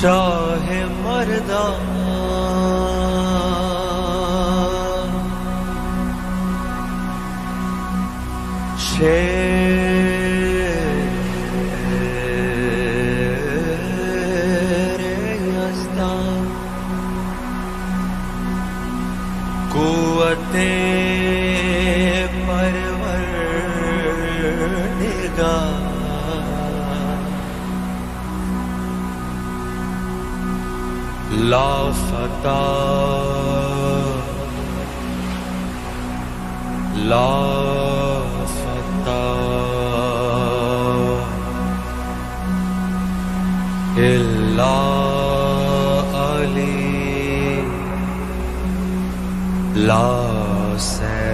शाहे मर्दा शेरे यज़्दा कुव्वते परवरदिगार लाफता लाफता इल्ला अली ला सैफुल्लाह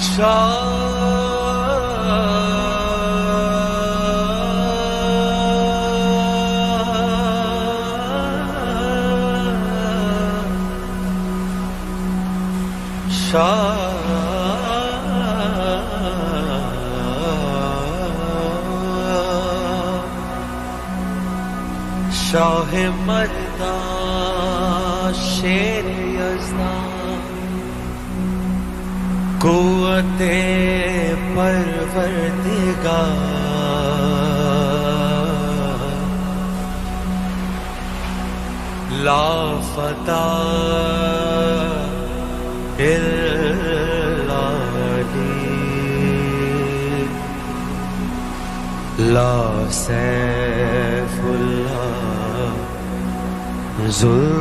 शाह मर्दा शेर यज़्दा कुव्वते परवरदिगार लाफता ला सैफुल्लाह Zulfikar.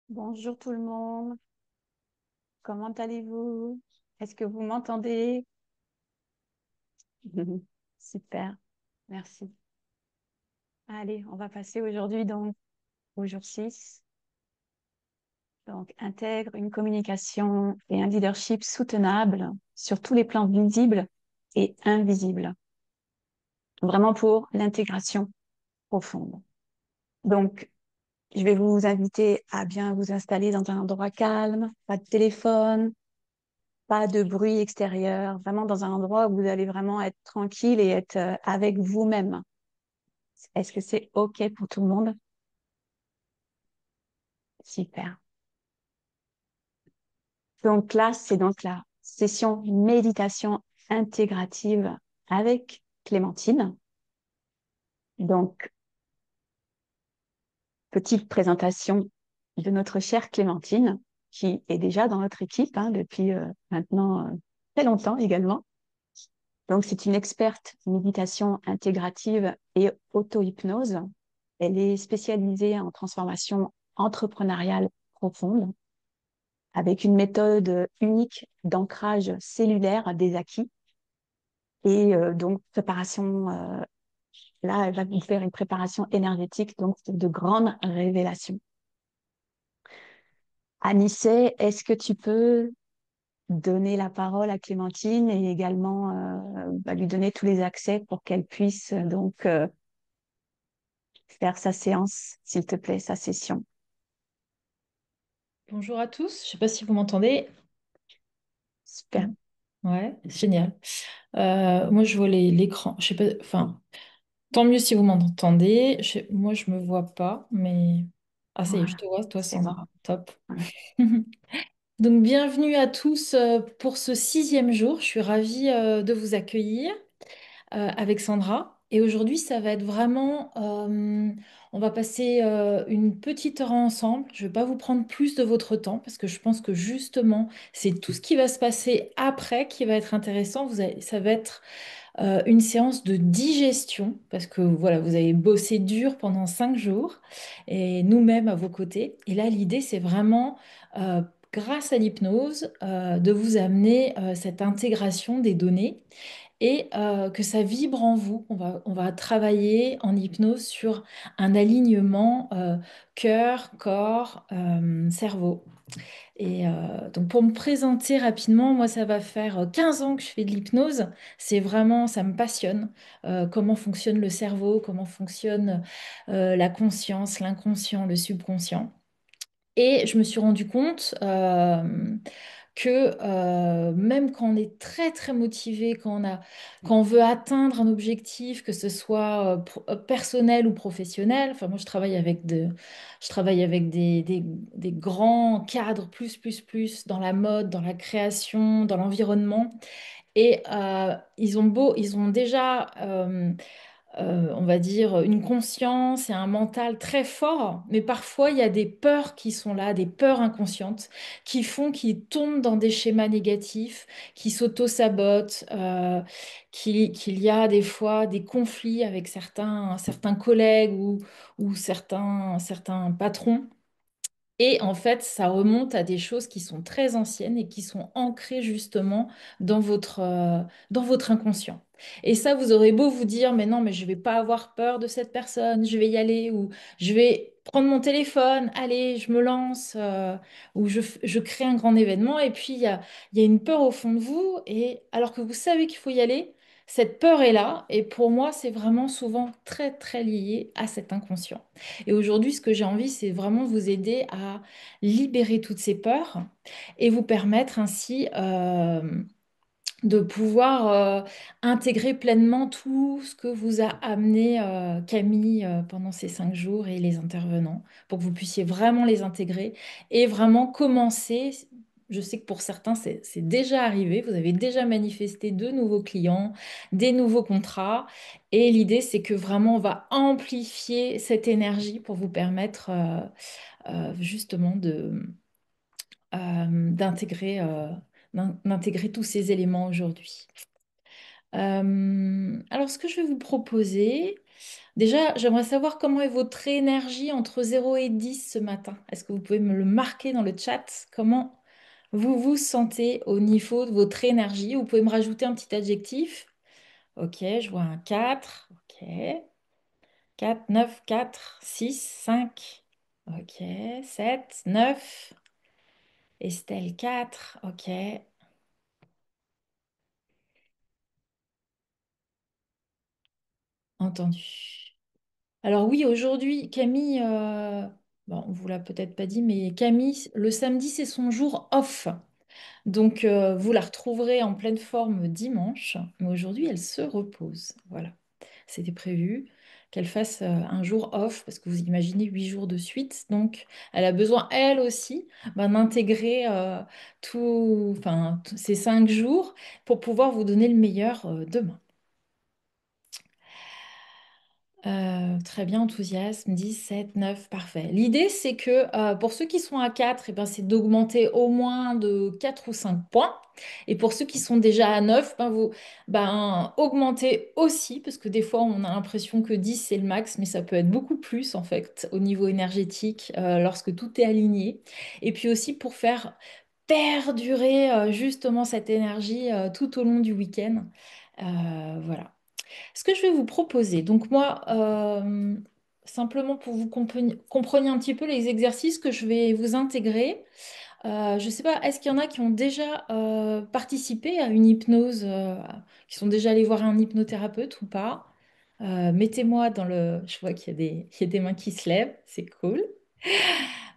Bonjour tout le monde, comment allez-vous? Est-ce que vous m'entendez? Super, merci. Allez, on va passer aujourd'hui donc au jour 6. Donc, intègre une communication et un leadership soutenable sur tous les plans visibles et invisibles, vraiment pour l'intégration profonde. Donc, je vais vous inviter à bien vous installer dans un endroit calme, pas de téléphone, pas de bruit extérieur, vraiment dans un endroit où vous allez vraiment être tranquille et être avec vous-même. Est-ce que c'est OK pour tout le monde? Super. Donc là, c'est donc la session méditation intégrative avec Clémentine. Donc, petite présentation de notre chère Clémentine, qui est déjà dans notre équipe depuis maintenant très longtemps également. Donc, c'est une experte méditation intégrative et auto-hypnose. Elle est spécialisée en transformation entrepreneuriale profonde avec une méthode unique d'ancrage cellulaire des acquis. Et donc, préparation, là, elle va vous faire une préparation énergétique, donc de grandes révélations. Anissé, est-ce que tu peux donner la parole à Clémentine et également lui donner tous les accès pour qu'elle puisse faire sa séance, s'il te plaît, sa session. Bonjour à tous, je ne sais pas si vous m'entendez. Super. Ouais, génial. Moi, je vois l'écran. Je sais pas, enfin, tant mieux si vous m'entendez. Moi, je me vois pas, mais ah ça y est, je Voilà, te vois, toi, c'est bon. Sandra. Top. Ouais. Donc, bienvenue à tous pour ce 6e jour. Je suis ravie de vous accueillir avec Sandra. Et aujourd'hui, ça va être vraiment, on va passer une petite heure ensemble. Je ne vais pas vous prendre plus de votre temps parce que je pense que justement, c'est tout ce qui va se passer après qui va être intéressant. Ça va être une séance de digestion parce que voilà, vous avez bossé dur pendant 5 jours et nous-mêmes à vos côtés. Et là, l'idée, c'est vraiment, grâce à l'hypnose, de vous amener cette intégration des données et que ça vibre en vous. On va travailler en hypnose sur un alignement cœur, corps, cerveau. Et donc pour me présenter rapidement, moi ça va faire 15 ans que je fais de l'hypnose. C'est vraiment, ça me passionne. Comment fonctionne le cerveau, comment fonctionne la conscience, l'inconscient, le subconscient. Et je me suis rendu compte que même quand on est très très motivé, quand on veut atteindre un objectif, que ce soit personnel ou professionnel, enfin moi je travaille avec des grands cadres plus dans la mode, dans la création, dans l'environnement, et ils ont déjà on va dire, une conscience et un mental très fort, mais parfois il y a des peurs qui sont là, des peurs inconscientes, qui font qu'ils tombent dans des schémas négatifs, qui s'auto-sabotent, qu'il y a des fois des conflits avec certains collègues ou certains patrons. Et en fait, ça remonte à des choses qui sont très anciennes et qui sont ancrées justement dans votre inconscient. Et ça, vous aurez beau vous dire, mais non, mais je vais pas avoir peur de cette personne, je vais y aller, ou je vais prendre mon téléphone, allez, je me lance, ou je crée un grand événement. Et puis, il y a une peur au fond de vous, et alors que vous savez qu'il faut y aller, cette peur est là. Et pour moi, c'est vraiment souvent très, très lié à cet inconscient. Et aujourd'hui, ce que j'ai envie, c'est vraiment vous aider à libérer toutes ces peurs et vous permettre ainsi de pouvoir intégrer pleinement tout ce que vous a amené Camille pendant ces 5 jours et les intervenants, pour que vous puissiez vraiment les intégrer et vraiment commencer. Je sais que pour certains, c'est déjà arrivé. Vous avez déjà manifesté de nouveaux clients, des nouveaux contrats. Et l'idée, c'est que vraiment, on va amplifier cette énergie pour vous permettre justement d'intégrer d'intégrer tous ces éléments aujourd'hui. Alors, ce que je vais vous proposer, Déjà, j'aimerais savoir comment est votre énergie entre 0 et 10 ce matin. Est-ce que vous pouvez me le marquer dans le chat? Comment vous vous sentez au niveau de votre énergie? Vous pouvez me rajouter un petit adjectif. Ok, je vois un 4. Ok. 4, 9, 4, 6, 5. Ok. 7, 9. Estelle 4. Ok. Entendu. Alors oui, aujourd'hui, Camille, bon, on vous l'a peut-être pas dit, mais Camille, le samedi, c'est son jour off. Donc, vous la retrouverez en pleine forme dimanche, mais aujourd'hui, elle se repose. Voilà. C'était prévu qu'elle fasse un jour off, parce que vous imaginez 8 jours de suite. Donc, elle a besoin, elle aussi, ben, d'intégrer enfin, ces 5 jours pour pouvoir vous donner le meilleur demain. Très bien, enthousiasme, 10, 7, 9, parfait. L'idée, c'est que pour ceux qui sont à 4, eh ben, c'est d'augmenter au moins de 4 ou 5 points. Et pour ceux qui sont déjà à 9, ben, vous augmentez aussi, parce que des fois, on a l'impression que 10, c'est le max, mais ça peut être beaucoup plus, en fait, au niveau énergétique, lorsque tout est aligné. Et puis aussi pour faire perdurer justement cette énergie tout au long du week-end. Voilà. Ce que je vais vous proposer, donc moi, simplement pour vous compreniez un petit peu les exercices que je vais vous intégrer, je ne sais pas, est-ce qu'il y en a qui ont déjà participé à une hypnose, qui sont déjà allés voir un hypnothérapeute ou pas? Mettez-moi dans le... Je vois qu'il y a il y a des mains qui se lèvent, c'est cool.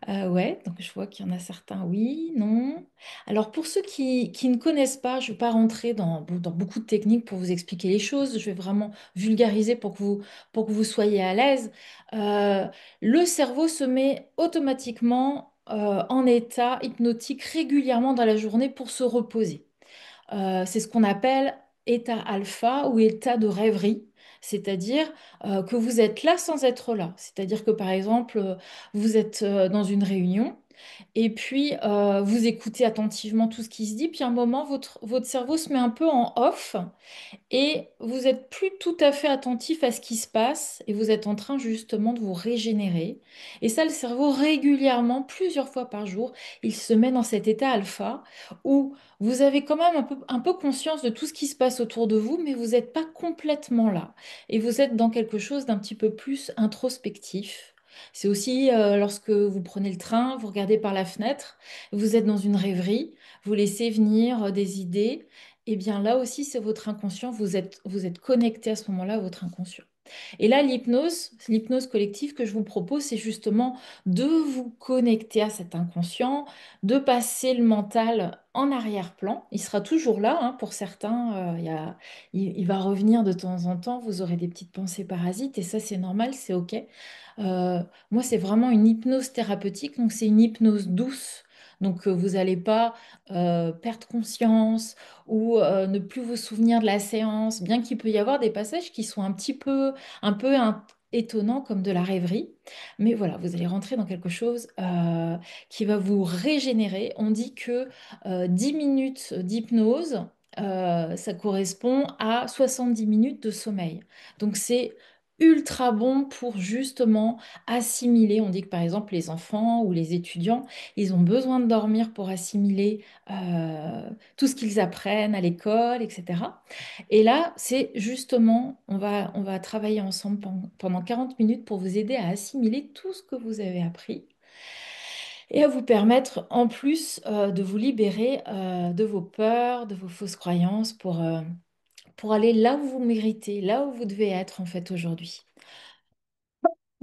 Ouais, donc je vois qu'il y en a certains, oui, non. Alors pour ceux qui ne connaissent pas, je ne vais pas rentrer dans beaucoup de techniques pour vous expliquer les choses, je vais vraiment vulgariser pour que vous soyez à l'aise. Euh, le cerveau se met automatiquement en état hypnotique régulièrement dans la journée pour se reposer. C'est ce qu'on appelle état alpha ou état de rêverie. C'est-à-dire que vous êtes là sans être là. C'est-à-dire que par exemple, vous êtes dans une réunion et puis vous écoutez attentivement tout ce qui se dit, puis à un moment, votre cerveau se met un peu en off et vous n'êtes plus tout à fait attentif à ce qui se passe et vous êtes en train justement de vous régénérer. Et ça, le cerveau, régulièrement, plusieurs fois par jour, il se met dans cet état alpha où vous avez quand même un peu conscience de tout ce qui se passe autour de vous, mais vous n'êtes pas complètement là. Et vous êtes dans quelque chose d'un petit peu plus introspectif. C'est aussi lorsque vous prenez le train, vous regardez par la fenêtre, vous êtes dans une rêverie, vous laissez venir des idées. Eh bien là aussi, c'est votre inconscient, vous êtes connecté à ce moment-là à votre inconscient. Et là, l'hypnose collective que je vous propose, c'est justement de vous connecter à cet inconscient, de passer le mental en arrière-plan. Il sera toujours là, hein, pour certains, il va revenir de temps en temps, vous aurez des petites pensées parasites, et ça, c'est normal, c'est OK. Moi, c'est vraiment une hypnose thérapeutique, donc c'est une hypnose douce. Donc, vous n'allez pas perdre conscience ou ne plus vous souvenir de la séance, bien qu'il peut y avoir des passages qui sont un peu étonnants comme de la rêverie. Mais voilà, vous allez rentrer dans quelque chose qui va vous régénérer. On dit que 10 minutes d'hypnose, ça correspond à 70 minutes de sommeil. Donc c'est ultra bon pour justement assimiler. On dit que par exemple les enfants ou les étudiants, ils ont besoin de dormir pour assimiler tout ce qu'ils apprennent à l'école, etc. Et là, c'est justement, on va travailler ensemble pendant 40 minutes pour vous aider à assimiler tout ce que vous avez appris et à vous permettre en plus de vous libérer de vos peurs, de vos fausses croyances pour aller là où vous méritez, là où vous devez être en fait aujourd'hui.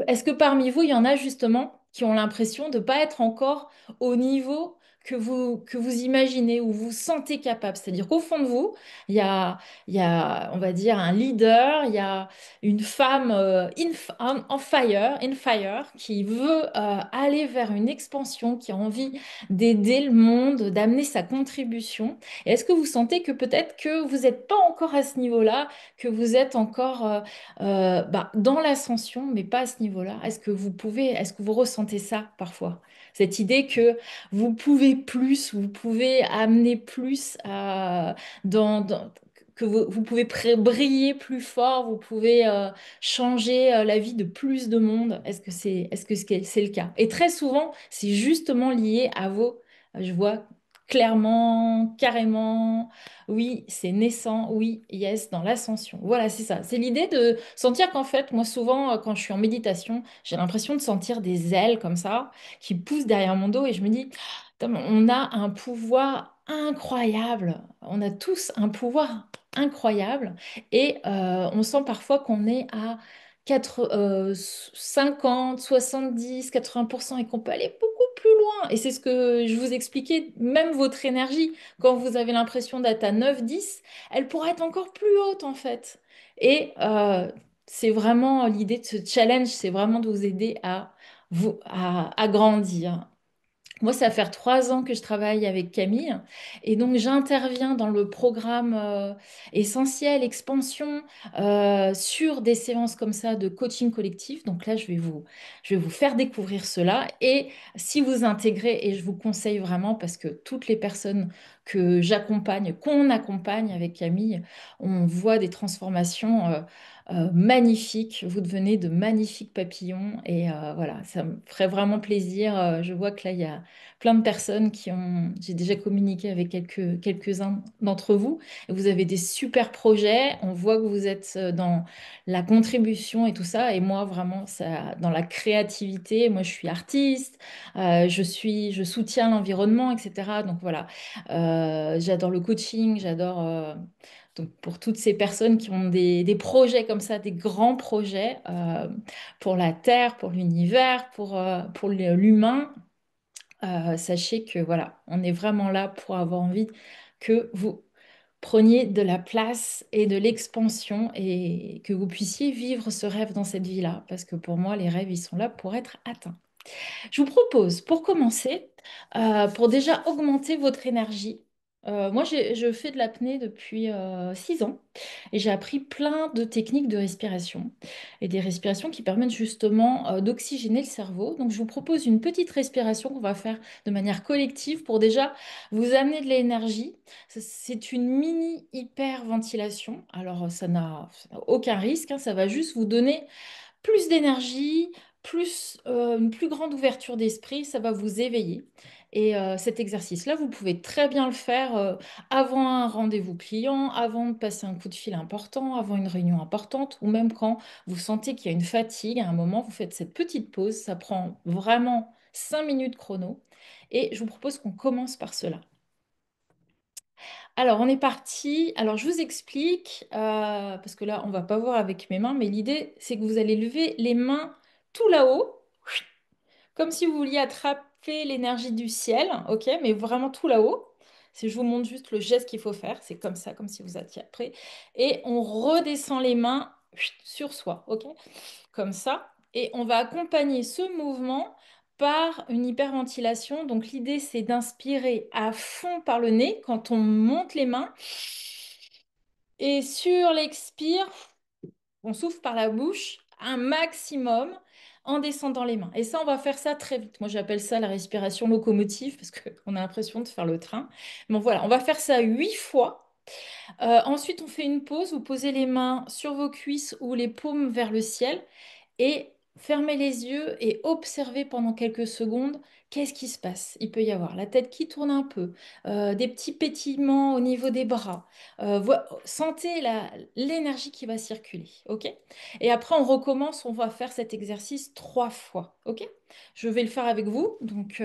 Est-ce que parmi vous, il y en a justement qui ont l'impression de ne pas être encore au niveau que vous imaginez ou vous sentez capable? C'est-à-dire qu'au fond de vous, il y a, on va dire, un leader, il y a une femme in fire qui veut aller vers une expansion, qui a envie d'aider le monde, d'amener sa contribution. Et est-ce que vous sentez que peut-être que vous n'êtes pas encore à ce niveau-là, que vous êtes encore dans l'ascension, mais pas à ce niveau-là. Est-ce que vous ressentez ça parfois? Cette idée que vous pouvez plus, vous pouvez amener plus que vous pouvez briller plus fort, vous pouvez changer la vie de plus de monde. Est-ce que c'est le cas? Et très souvent, c'est justement lié à vos, je vois clairement, carrément, oui, c'est naissant, oui, yes, dans l'ascension. Voilà, c'est ça. C'est l'idée de sentir qu'en fait, moi souvent, quand je suis en méditation, j'ai l'impression de sentir des ailes comme ça qui poussent derrière mon dos et je me dis, putain, mais on a un pouvoir incroyable. On a tous un pouvoir incroyable et on sent parfois qu'on est à 50, 70, 80% et qu'on peut aller beaucoup plus loin. Et c'est ce que je vous expliquais, même votre énergie, quand vous avez l'impression d'être à 9, 10, elle pourrait être encore plus haute en fait. Et c'est vraiment l'idée de ce challenge, c'est vraiment de vous aider à à grandir. Moi, ça va faire 3 ans que je travaille avec Camille et donc j'interviens dans le programme Essentiel, Expansion sur des séances comme ça de coaching collectif. Donc là, je vais vous faire découvrir cela et si vous intégrez, et je vous conseille vraiment parce que toutes les personnes que j'accompagne, qu'on accompagne avec Camille, on voit des transformations magnifiques. Vous devenez de magnifiques papillons et voilà, ça me ferait vraiment plaisir. Je vois que là, il y a plein de personnes qui ont, j'ai déjà communiqué avec quelques-uns d'entre vous, et vous avez des super projets, on voit que vous êtes dans la contribution et tout ça, et moi vraiment, ça, dans la créativité, moi je suis artiste, je soutiens l'environnement, etc. Donc voilà, j'adore le coaching, j'adore... donc pour toutes ces personnes qui ont des projets comme ça, des grands projets pour la Terre, pour l'univers, pour l'humain, sachez que voilà, on est vraiment là pour avoir envie que vous preniez de la place et de l'expansion et que vous puissiez vivre ce rêve dans cette vie-là. Parce que pour moi, les rêves, ils sont là pour être atteints. Je vous propose, pour commencer, pour déjà augmenter votre énergie. Moi, je fais de l'apnée depuis 6 ans et j'ai appris plein de techniques de respiration et des respirations qui permettent justement d'oxygéner le cerveau. Donc, je vous propose une petite respiration qu'on va faire de manière collective pour déjà vous amener de l'énergie. C'est une mini hyperventilation. Alors, ça n'a aucun risque, hein, ça va juste vous donner plus d'énergie, une plus grande ouverture d'esprit, ça va vous éveiller. Et cet exercice-là, vous pouvez très bien le faire avant un rendez-vous client, avant de passer un coup de fil important, avant une réunion importante, ou même quand vous sentez qu'il y a une fatigue, à un moment, vous faites cette petite pause, ça prend vraiment 5 minutes chrono. Et je vous propose qu'on commence par cela. Alors, on est parti. Alors, je vous explique, parce que là, on va pas voir avec mes mains, mais l'idée, c'est que vous allez lever les mains tout là-haut, comme si vous vouliez attraper l'énergie du ciel, ok, mais vraiment tout là-haut. Si je vous montre juste le geste qu'il faut faire, c'est comme ça, comme si vous attirez après. Et on redescend les mains sur soi, ok, comme ça. Et on va accompagner ce mouvement par une hyperventilation. Donc l'idée, c'est d'inspirer à fond par le nez quand on monte les mains. Et sur l'expire, on souffle par la bouche un maximum en descendant les mains. Et ça, on va faire ça très vite. Moi, j'appelle ça la respiration locomotive parce qu'on a l'impression de faire le train. Bon, voilà, on va faire ça 8 fois. Ensuite, on fait une pause. Vous posez les mains sur vos cuisses ou les paumes vers le ciel et fermez les yeux et observez pendant quelques secondes qu'est-ce qui se passe. Il peut y avoir la tête qui tourne un peu, des petits pétillements au niveau des bras. Sentez l'énergie qui va circuler, ok? Et après, on recommence, on va faire cet exercice 3 fois, ok? Je vais le faire avec vous. Donc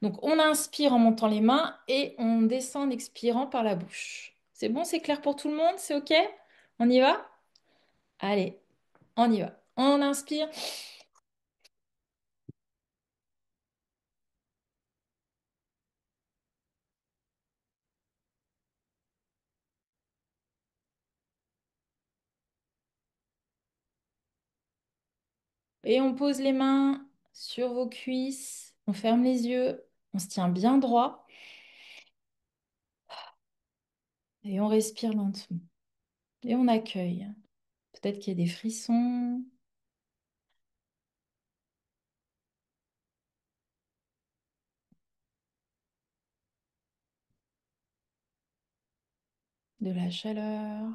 on inspire en montant les mains et on descend en expirant par la bouche. C'est bon, c'est clair pour tout le monde? C'est ok? On y va? Allez, on y va. On inspire. Et on pose les mains sur vos cuisses, on ferme les yeux, on se tient bien droit et on respire lentement. Et on accueille. Peut-être qu'il y a des frissons. de la chaleur.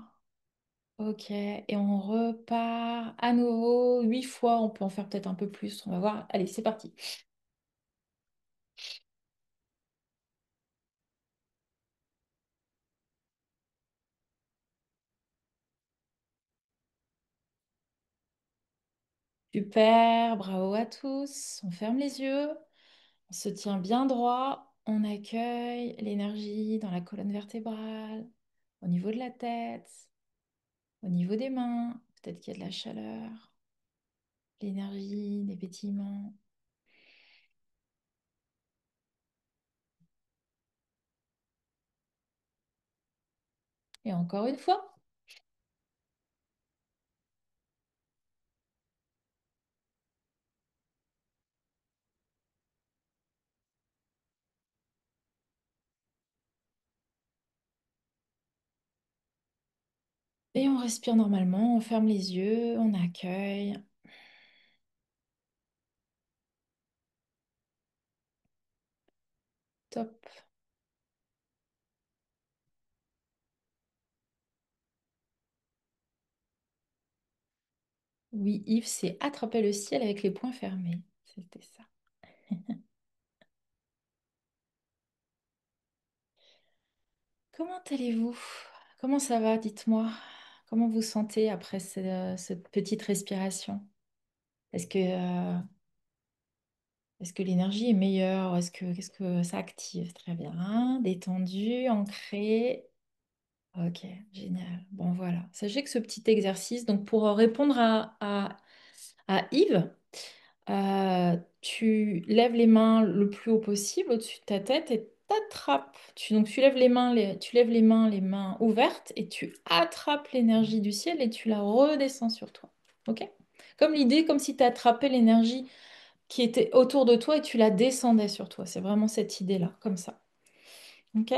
Ok, et on repart à nouveau 8 fois. On peut en faire peut-être un peu plus. On va voir. Allez, c'est parti. Super, bravo à tous. On ferme les yeux. On se tient bien droit. On accueille l'énergie dans la colonne vertébrale, au niveau de la tête, au niveau des mains. Peut-être qu'il y a de la chaleur, l'énergie, des pétillements. Et encore une fois. Et on respire normalement, on ferme les yeux, on accueille. Top. Oui, Yves s'est attrapé le ciel avec les poings fermés. C'était ça. Comment allez-vous? Comment ça va? Dites-moi. Comment vous sentez après cette petite respiration? Est-ce que, euh, est-ce que l'énergie est meilleure? Qu'est-ce que ça active? Très bien. Détendu, ancré. Ok, génial. Bon, voilà. Sachez que ce petit exercice, donc pour répondre à Yves, tu lèves les mains le plus haut possible au-dessus de ta tête et t'attrapes. Donc tu lèves les mains, tu lèves les mains ouvertes et tu attrapes l'énergie du ciel et tu la redescends sur toi. Ok? Comme l'idée, comme si tu attrapais l'énergie qui était autour de toi et tu la descendais sur toi. C'est vraiment cette idée-là, comme ça. Ok?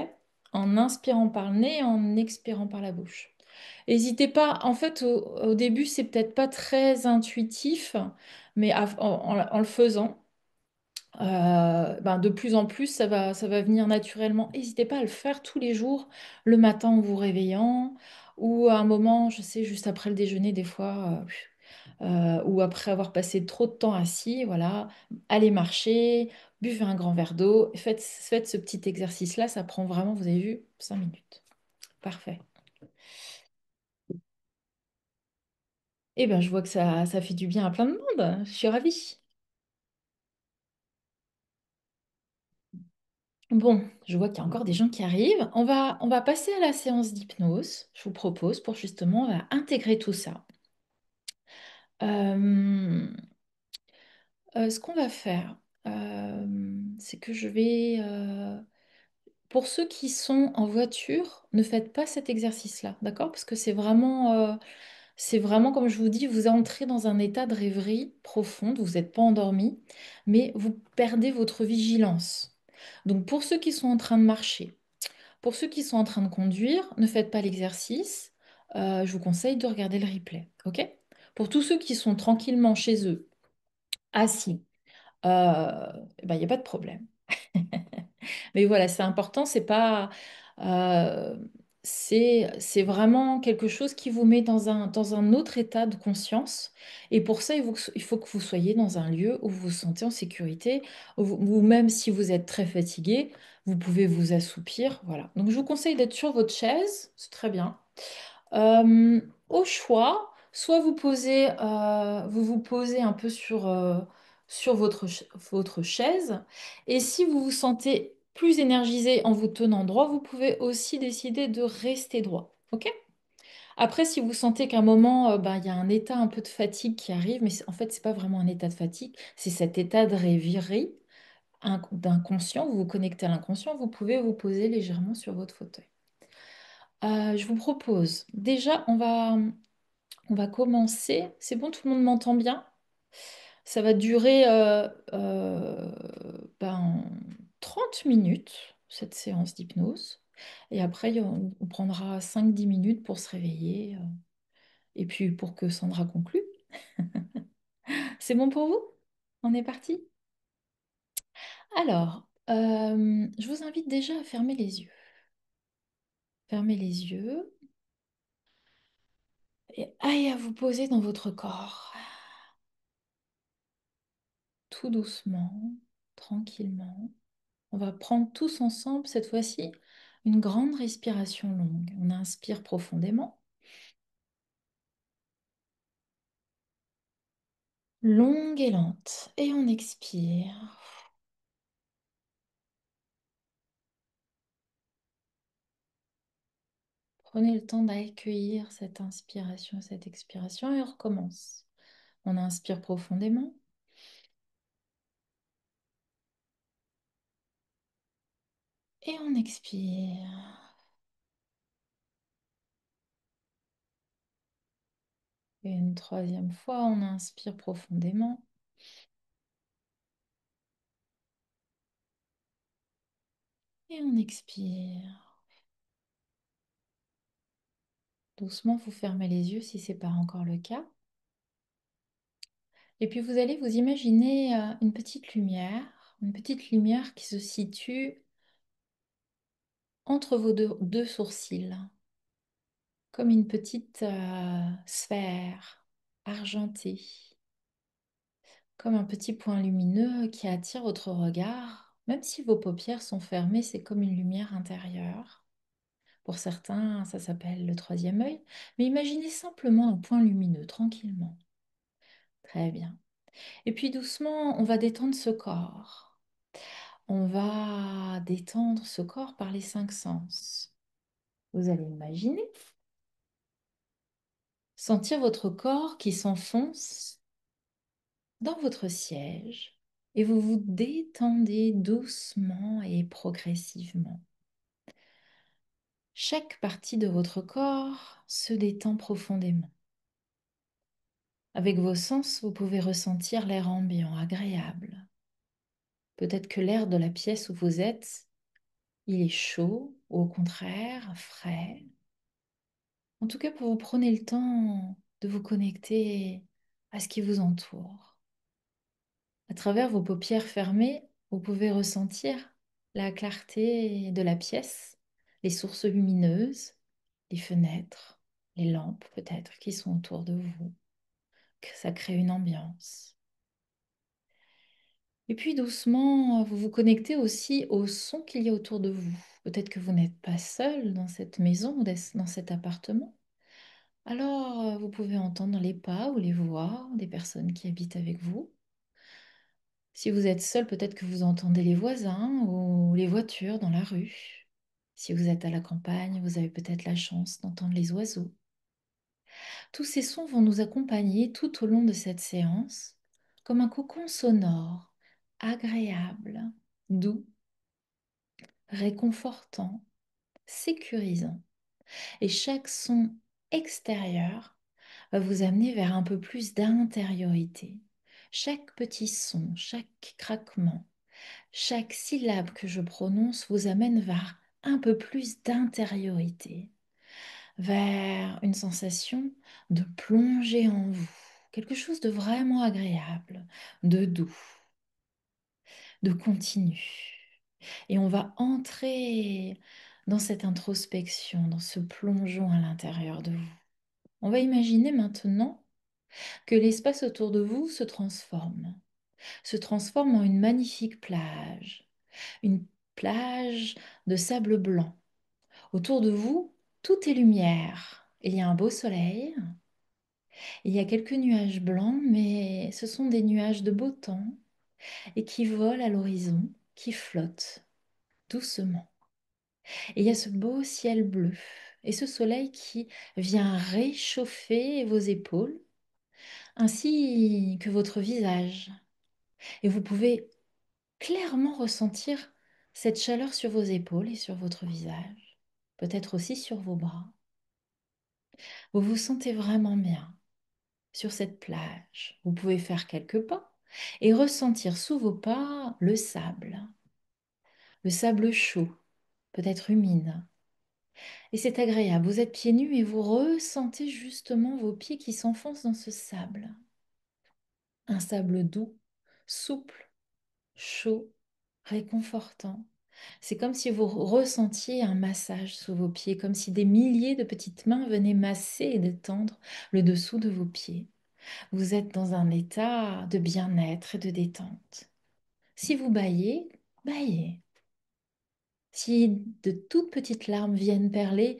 En inspirant par le nez, en expirant par la bouche. N'hésitez pas, en fait, au début, c'est peut-être pas très intuitif, mais en le faisant, ben, de plus en plus, ça va venir naturellement. N'hésitez pas à le faire tous les jours, le matin en vous réveillant, ou à un moment, je sais, juste après le déjeuner, des fois, ou après avoir passé trop de temps assis, voilà, allez marcher, buvez un grand verre d'eau, faites ce petit exercice-là, ça prend vraiment, vous avez vu, 5 minutes. Parfait. Eh bien, je vois que ça fait du bien à plein de monde. Je suis ravie. Bon, je vois qu'il y a encore des gens qui arrivent. On va passer à la séance d'hypnose, je vous propose, pour justement on va intégrer tout ça. Euh, ce qu'on va faire, c'est que je vais... pour ceux qui sont en voiture, ne faites pas cet exercice-là, d'accord? Parce que c'est vraiment, comme je vous dis, vous entrez dans un état de rêverie profonde, vous n'êtes pas endormi, mais vous perdez votre vigilance. Donc pour ceux qui sont en train de marcher, pour ceux qui sont en train de conduire, ne faites pas l'exercice. Je vous conseille de regarder le replay, ok? Pour tous ceux qui sont tranquillement chez eux, assis, ben, il n'y a pas de problème. Mais voilà, c'est important, c'est pas, euh, c'est vraiment quelque chose qui vous met dans un autre état de conscience. Et pour ça, il faut que vous soyez dans un lieu où vous vous sentez en sécurité, ou même si vous êtes très fatigué, vous pouvez vous assoupir. Voilà. Donc, je vous conseille d'être sur votre chaise, c'est très bien. Au choix, soit vous vous posez un peu sur votre chaise, et si vous vous sentez plus énergisé en vous tenant droit, vous pouvez aussi décider de rester droit. Ok? Après, si vous sentez qu'à un moment, ben, il y a un état un peu de fatigue qui arrive, mais en fait, c'est pas vraiment un état de fatigue, c'est cet état de rêverie d'inconscient, vous vous connectez à l'inconscient, vous pouvez vous poser légèrement sur votre fauteuil. Je vous propose, déjà, on va commencer. C'est bon, tout le monde m'entend bien? Ça va durer ben, 30 minutes, cette séance d'hypnose. Et après, on prendra 5-10 minutes pour se réveiller. Et puis pour que Sandra conclue. C'est bon pour vous? On est parti? Alors, je vous invite déjà à fermer les yeux. Fermez les yeux et allez à vous poser dans votre corps. Tout doucement, tranquillement. On va prendre tous ensemble, cette fois-ci, une grande respiration longue. On inspire profondément. Longue et lente. Et on expire. Prenez le temps d'accueillir cette inspiration, cette expiration et on recommence. On inspire profondément. Et on expire. Et une troisième fois, on inspire profondément. Et on expire. Doucement, vous fermez les yeux si ce n'est pas encore le cas. Et puis vous allez vous imaginer une petite lumière qui se situe entre vos deux sourcils, comme une petite sphère argentée, comme un petit point lumineux qui attire votre regard. Même si vos paupières sont fermées, c'est comme une lumière intérieure. Pour certains, ça s'appelle le troisième œil, mais imaginez simplement un point lumineux, tranquillement. Très bien. Et puis doucement, on va détendre ce corps. On va détendre ce corps par les cinq sens. Vous allez imaginer, sentir votre corps qui s'enfonce dans votre siège et vous vous détendez doucement et progressivement. Chaque partie de votre corps se détend profondément. Avec vos sens, vous pouvez ressentir l'air ambiant, agréable. Peut-être que l'air de la pièce où vous êtes, il est chaud ou au contraire frais. En tout cas, vous prenez le temps de vous connecter à ce qui vous entoure. À travers vos paupières fermées, vous pouvez ressentir la clarté de la pièce, les sources lumineuses, les fenêtres, les lampes peut-être qui sont autour de vous, que ça crée une ambiance. Et puis doucement, vous vous connectez aussi au son qu'il y a autour de vous. Peut-être que vous n'êtes pas seul dans cette maison ou dans cet appartement. Alors, vous pouvez entendre les pas ou les voix des personnes qui habitent avec vous. Si vous êtes seul, peut-être que vous entendez les voisins ou les voitures dans la rue. Si vous êtes à la campagne, vous avez peut-être la chance d'entendre les oiseaux. Tous ces sons vont nous accompagner tout au long de cette séance, comme un cocon sonore, agréable, doux, réconfortant, sécurisant. Et chaque son extérieur va vous amener vers un peu plus d'intériorité. Chaque petit son, chaque craquement, chaque syllabe que je prononce vous amène vers un peu plus d'intériorité, vers une sensation de plonger en vous, quelque chose de vraiment agréable, de doux, de continu. Et on va entrer dans cette introspection, dans ce plongeon à l'intérieur de vous. On va imaginer maintenant que l'espace autour de vous se transforme en une magnifique plage, une plage de sable blanc. Autour de vous, tout est lumière. Il y a un beau soleil, il y a quelques nuages blancs, mais ce sont des nuages de beau temps et qui volent à l'horizon, qui flottent doucement. Et il y a ce beau ciel bleu et ce soleil qui vient réchauffer vos épaules ainsi que votre visage. Et vous pouvez clairement ressentir cette chaleur sur vos épaules et sur votre visage, peut-être aussi sur vos bras. Vous vous sentez vraiment bien sur cette plage. Vous pouvez faire quelques pas et ressentir sous vos pas le sable chaud, peut-être humide. Et c'est agréable, vous êtes pieds nus et vous ressentez justement vos pieds qui s'enfoncent dans ce sable. Un sable doux, souple, chaud, réconfortant, C'est comme si vous ressentiez un massage sous vos pieds, comme si des milliers de petites mains venaient masser et détendre le dessous de vos pieds. Vous êtes dans un état de bien-être et de détente. Si vous bâillez, bâillez. Si de toutes petites larmes viennent perler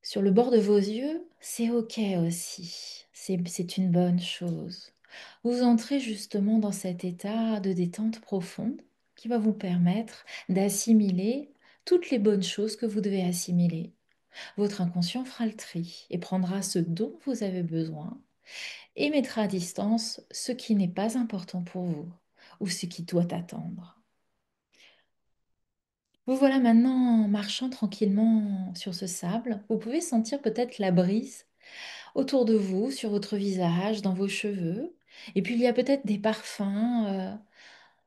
sur le bord de vos yeux, c'est OK aussi. C'est une bonne chose. Vous entrez justement dans cet état de détente profonde qui va vous permettre d'assimiler toutes les bonnes choses que vous devez assimiler. Votre inconscient fera le tri et prendra ce dont vous avez besoin et mettra à distance ce qui n'est pas important pour vous ou ce qui doit attendre. Vous voilà maintenant marchant tranquillement sur ce sable. Vous pouvez sentir peut-être la brise autour de vous, sur votre visage, dans vos cheveux. Et puis il y a peut-être des parfums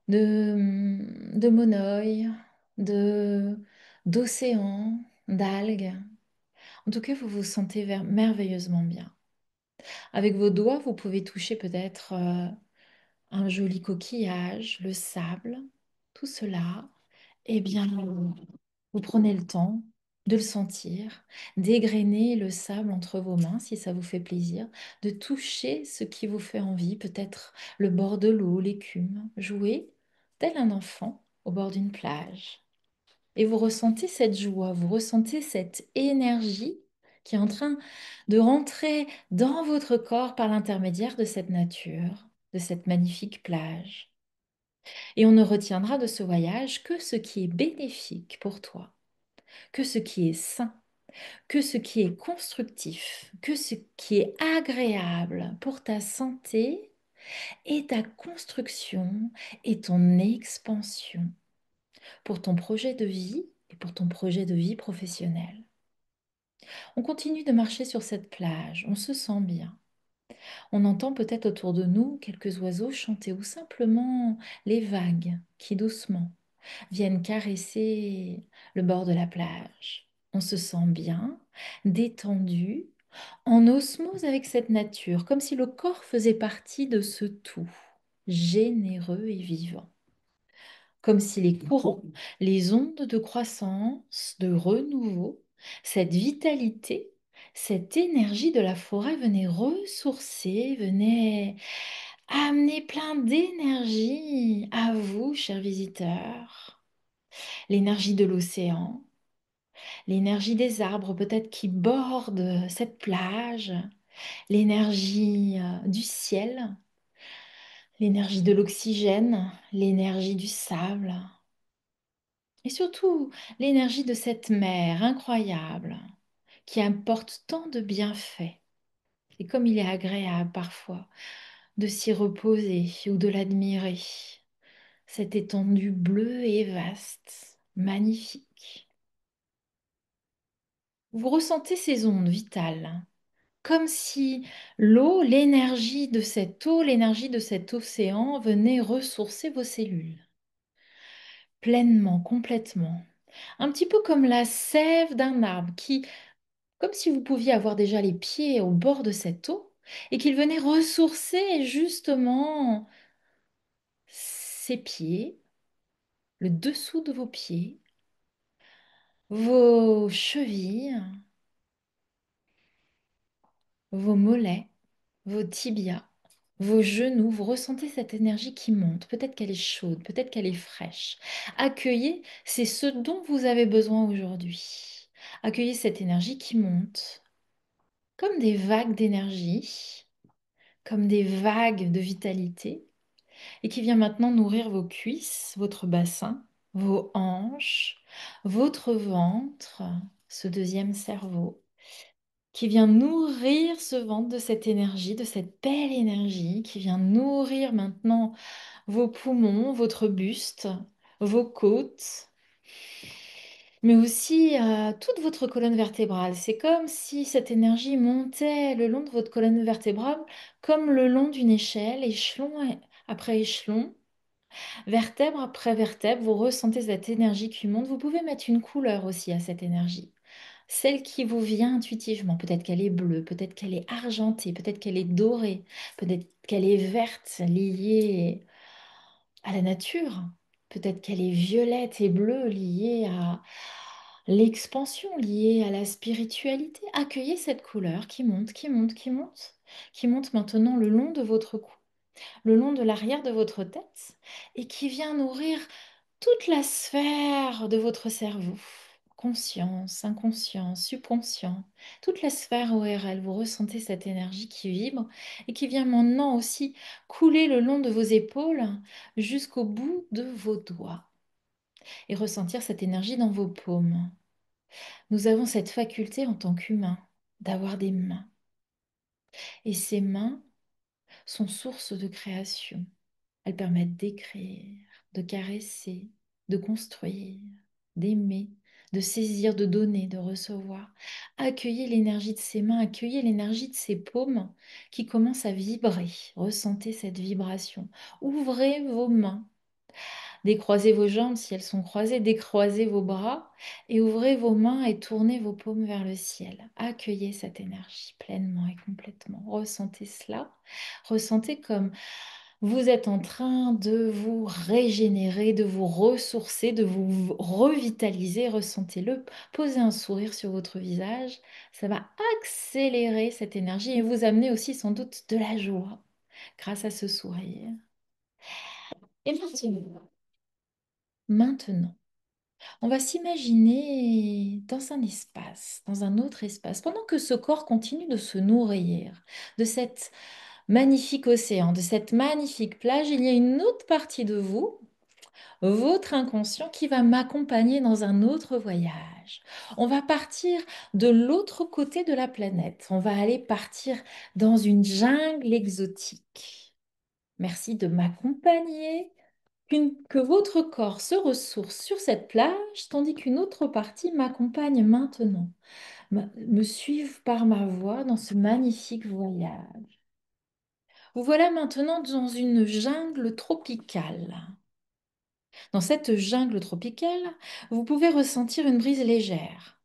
de monoï, de, d'océan, d'algues. En tout cas, vous vous sentez merveilleusement bien. Avec vos doigts, vous pouvez toucher peut-être un joli coquillage, le sable, tout cela. Eh bien, vous prenez le temps de le sentir, d'égrener le sable entre vos mains si ça vous fait plaisir, de toucher ce qui vous fait envie, peut-être le bord de l'eau, l'écume, jouer tel un enfant au bord d'une plage. Et vous ressentez cette joie, vous ressentez cette énergie qui est en train de rentrer dans votre corps par l'intermédiaire de cette nature, de cette magnifique plage. Et on ne retiendra de ce voyage que ce qui est bénéfique pour toi, que ce qui est sain, que ce qui est constructif, que ce qui est agréable pour ta santé et ta construction et ton expansion, pour ton projet de vie et pour ton projet de vie professionnelle. On continue de marcher sur cette plage, on se sent bien. On entend peut-être autour de nous quelques oiseaux chanter ou simplement les vagues qui doucement viennent caresser le bord de la plage. On se sent bien, détendu, en osmose avec cette nature, comme si le corps faisait partie de ce tout, généreux et vivant. Comme si les courants, les ondes de croissance, de renouveau, cette vitalité, cette énergie de la forêt venait ressourcer, venait amener plein d'énergie à vous, chers visiteurs. L'énergie de l'océan, l'énergie des arbres peut-être qui bordent cette plage, l'énergie du ciel, l'énergie de l'oxygène, l'énergie du sable et surtout l'énergie de cette mer incroyable qui apporte tant de bienfaits. Et comme il est agréable parfois de s'y reposer ou de l'admirer, cette étendue bleue et vaste, magnifique. Vous ressentez ces ondes vitales, comme si l'eau, l'énergie de cette eau, l'énergie de cet océan venait ressourcer vos cellules, pleinement, complètement. Un petit peu comme la sève d'un arbre qui, comme si vous pouviez avoir déjà les pieds au bord de cette eau et qu'il venait ressourcer justement ses pieds, le dessous de vos pieds, vos chevilles, vos mollets, vos tibias, vos genoux. Vous ressentez cette énergie qui monte. Peut-être qu'elle est chaude, peut-être qu'elle est fraîche. Accueillez, c'est ce dont vous avez besoin aujourd'hui. Accueillez cette énergie qui monte comme des vagues d'énergie, comme des vagues de vitalité, et qui vient maintenant nourrir vos cuisses, votre bassin, vos hanches, votre ventre, ce deuxième cerveau, qui vient nourrir ce ventre de cette énergie, de cette belle énergie, qui vient nourrir maintenant vos poumons, votre buste, vos côtes, mais aussi toute votre colonne vertébrale. C'est comme si cette énergie montait le long de votre colonne vertébrale, comme le long d'une échelle, échelon après échelon, vertèbre après vertèbre. Vous ressentez cette énergie qui monte. Vous pouvez mettre une couleur aussi à cette énergie. Celle qui vous vient intuitivement. Peut-être qu'elle est bleue, peut-être qu'elle est argentée, peut-être qu'elle est dorée, peut-être qu'elle est verte, liée à la nature. Peut-être qu'elle est violette et bleue, liée à l'expansion, liée à la spiritualité. Accueillez cette couleur qui monte, qui monte, qui monte, qui monte maintenant le long de votre cou, le long de l'arrière de votre tête et qui vient nourrir toute la sphère de votre cerveau. Conscience, inconscient, subconscient, toute la sphère ORL, vous ressentez cette énergie qui vibre et qui vient maintenant aussi couler le long de vos épaules jusqu'au bout de vos doigts et ressentir cette énergie dans vos paumes. Nous avons cette faculté en tant qu'humains d'avoir des mains et ces mains sont source de création. Elles permettent d'écrire, de caresser, de construire, d'aimer, de saisir, de donner, de recevoir. Accueillez l'énergie de ses mains, accueillez l'énergie de ses paumes qui commencent à vibrer. Ressentez cette vibration. Ouvrez vos mains. Décroisez vos jambes si elles sont croisées, décroisez vos bras et ouvrez vos mains et tournez vos paumes vers le ciel. Accueillez cette énergie pleinement et complètement. Ressentez cela. Ressentez comme vous êtes en train de vous régénérer, de vous ressourcer, de vous revitaliser. Ressentez-le. Posez un sourire sur votre visage. Ça va accélérer cette énergie et vous amener aussi sans doute de la joie grâce à ce sourire. Et maintenant, on va s'imaginer dans un espace, dans un autre espace, pendant que ce corps continue de se nourrir de cet magnifique océan, de cette magnifique plage, il y a une autre partie de vous, votre inconscient, qui va m'accompagner dans un autre voyage. On va partir de l'autre côté de la planète. On va aller partir dans une jungle exotique. Merci de m'accompagner. Que votre corps se ressource sur cette plage, tandis qu'une autre partie m'accompagne maintenant, me suive par ma voix dans ce magnifique voyage. Vous voilà maintenant dans une jungle tropicale. Dans cette jungle tropicale, vous pouvez ressentir une brise légère.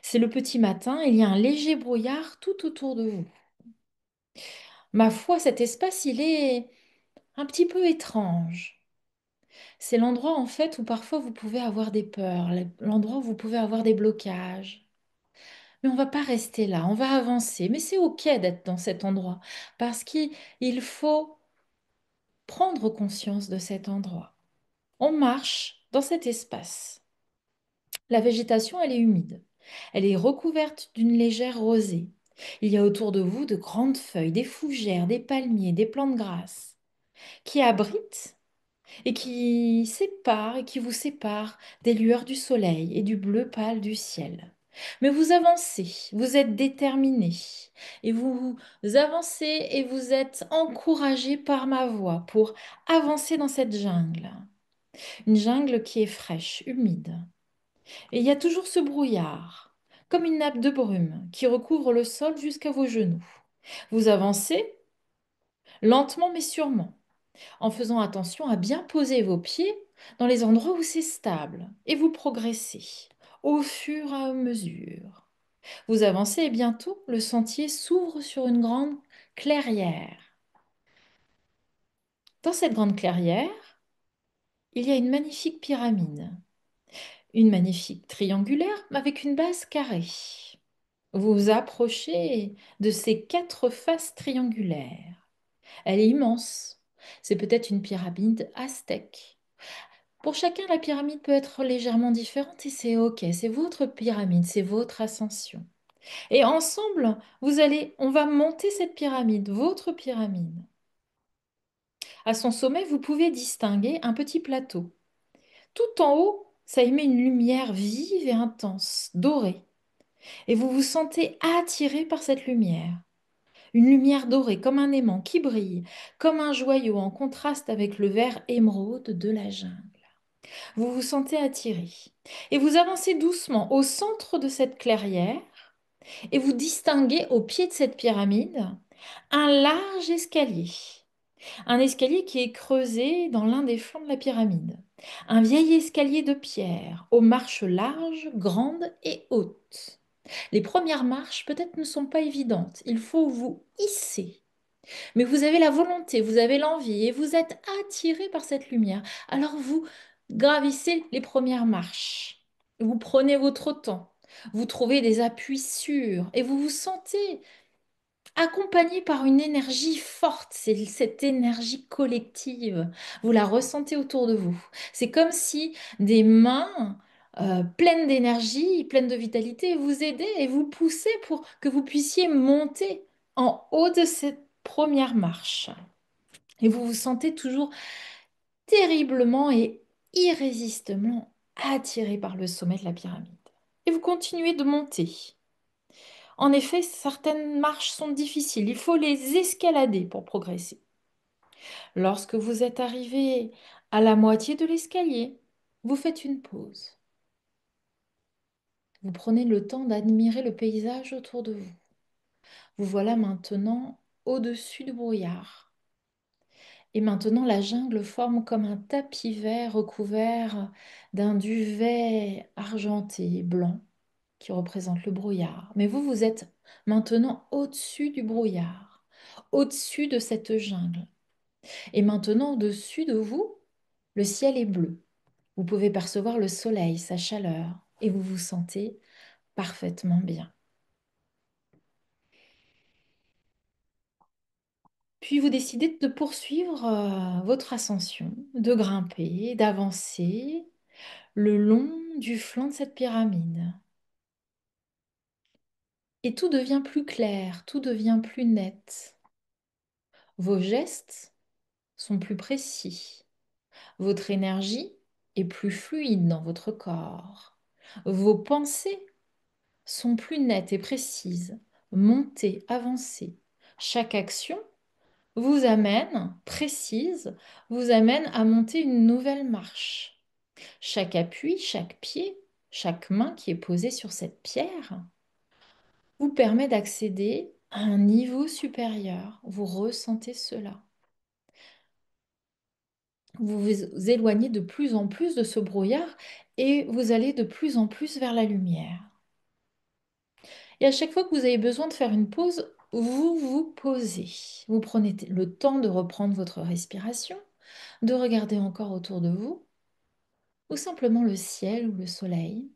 C'est le petit matin, il y a un léger brouillard tout autour de vous. Ma foi, cet espace, il est un petit peu étrange. C'est l'endroit en fait où parfois vous pouvez avoir des peurs, l'endroit où vous pouvez avoir des blocages. Mais on va pas rester là, on va avancer. Mais c'est OK d'être dans cet endroit parce qu'il faut prendre conscience de cet endroit. On marche dans cet espace. La végétation, elle est humide. Elle est recouverte d'une légère rosée. Il y a autour de vous de grandes feuilles, des fougères, des palmiers, des plantes grasses qui abritent et qui sépare et qui vous sépare des lueurs du soleil et du bleu pâle du ciel. Mais vous avancez, vous êtes déterminé et vous avancez et vous êtes encouragé par ma voix pour avancer dans cette jungle. Une jungle qui est fraîche, humide. Et il y a toujours ce brouillard, comme une nappe de brume qui recouvre le sol jusqu'à vos genoux. Vous avancez lentement mais sûrement en faisant attention à bien poser vos pieds dans les endroits où c'est stable, et vous progressez au fur et à mesure. Vous avancez et bientôt le sentier s'ouvre sur une grande clairière. Dans cette grande clairière, il y a une magnifique pyramide, une magnifique triangulaire avec une base carrée. Vous vous approchez de ces quatre faces triangulaires. Elle est immense. C'est peut-être une pyramide aztèque. Pour chacun, la pyramide peut être légèrement différente et c'est OK, c'est votre pyramide, c'est votre ascension. Et ensemble, on va monter cette pyramide, votre pyramide. À son sommet, vous pouvez distinguer un petit plateau. Tout en haut, ça émet une lumière vive et intense, dorée. Et vous vous sentez attiré par cette lumière. Une lumière dorée comme un aimant qui brille, comme un joyau en contraste avec le vert émeraude de la jungle. Vous vous sentez attiré. Et vous avancez doucement au centre de cette clairière et vous distinguez au pied de cette pyramide un large escalier. Un escalier qui est creusé dans l'un des flancs de la pyramide. Un vieil escalier de pierre aux marches larges, grandes et hautes. Les premières marches peut-être ne sont pas évidentes. Il faut vous hisser. Mais vous avez la volonté, vous avez l'envie et vous êtes attiré par cette lumière. Alors vous gravissez les premières marches. Vous prenez votre temps. Vous trouvez des appuis sûrs et vous vous sentez accompagné par une énergie forte. C'est cette énergie collective. Vous la ressentez autour de vous. C'est comme si des mains pleines d'énergie, pleines de vitalité vous aidaient et vous poussaient pour que vous puissiez monter en haut de cette première marche. Et vous vous sentez toujours terriblement et irrésistiblement attiré par le sommet de la pyramide. Et vous continuez de monter. En effet, certaines marches sont difficiles, il faut les escalader pour progresser. Lorsque vous êtes arrivé à la moitié de l'escalier, vous faites une pause. Vous prenez le temps d'admirer le paysage autour de vous. Vous voilà maintenant au-dessus du brouillard. Et maintenant, la jungle forme comme un tapis vert recouvert d'un duvet argenté et blanc qui représente le brouillard. Mais vous, vous êtes maintenant au-dessus du brouillard, au-dessus de cette jungle. Et maintenant, au-dessus de vous, le ciel est bleu. Vous pouvez percevoir le soleil, sa chaleur, et vous vous sentez parfaitement bien. Puis vous décidez de poursuivre votre ascension, de grimper, d'avancer le long du flanc de cette pyramide. Et tout devient plus clair, tout devient plus net. Vos gestes sont plus précis. Votre énergie est plus fluide dans votre corps. Vos pensées sont plus nettes et précises. Montez, avancez. Chaque action vous amène, précise, vous amène à monter une nouvelle marche. Chaque appui, chaque pied, chaque main qui est posée sur cette pierre vous permet d'accéder à un niveau supérieur. Vous ressentez cela. Vous vous éloignez de plus en plus de ce brouillard et vous allez de plus en plus vers la lumière. Et à chaque fois que vous avez besoin de faire une pause, vous vous posez. Vous prenez le temps de reprendre votre respiration, de regarder encore autour de vous, ou simplement le ciel ou le soleil.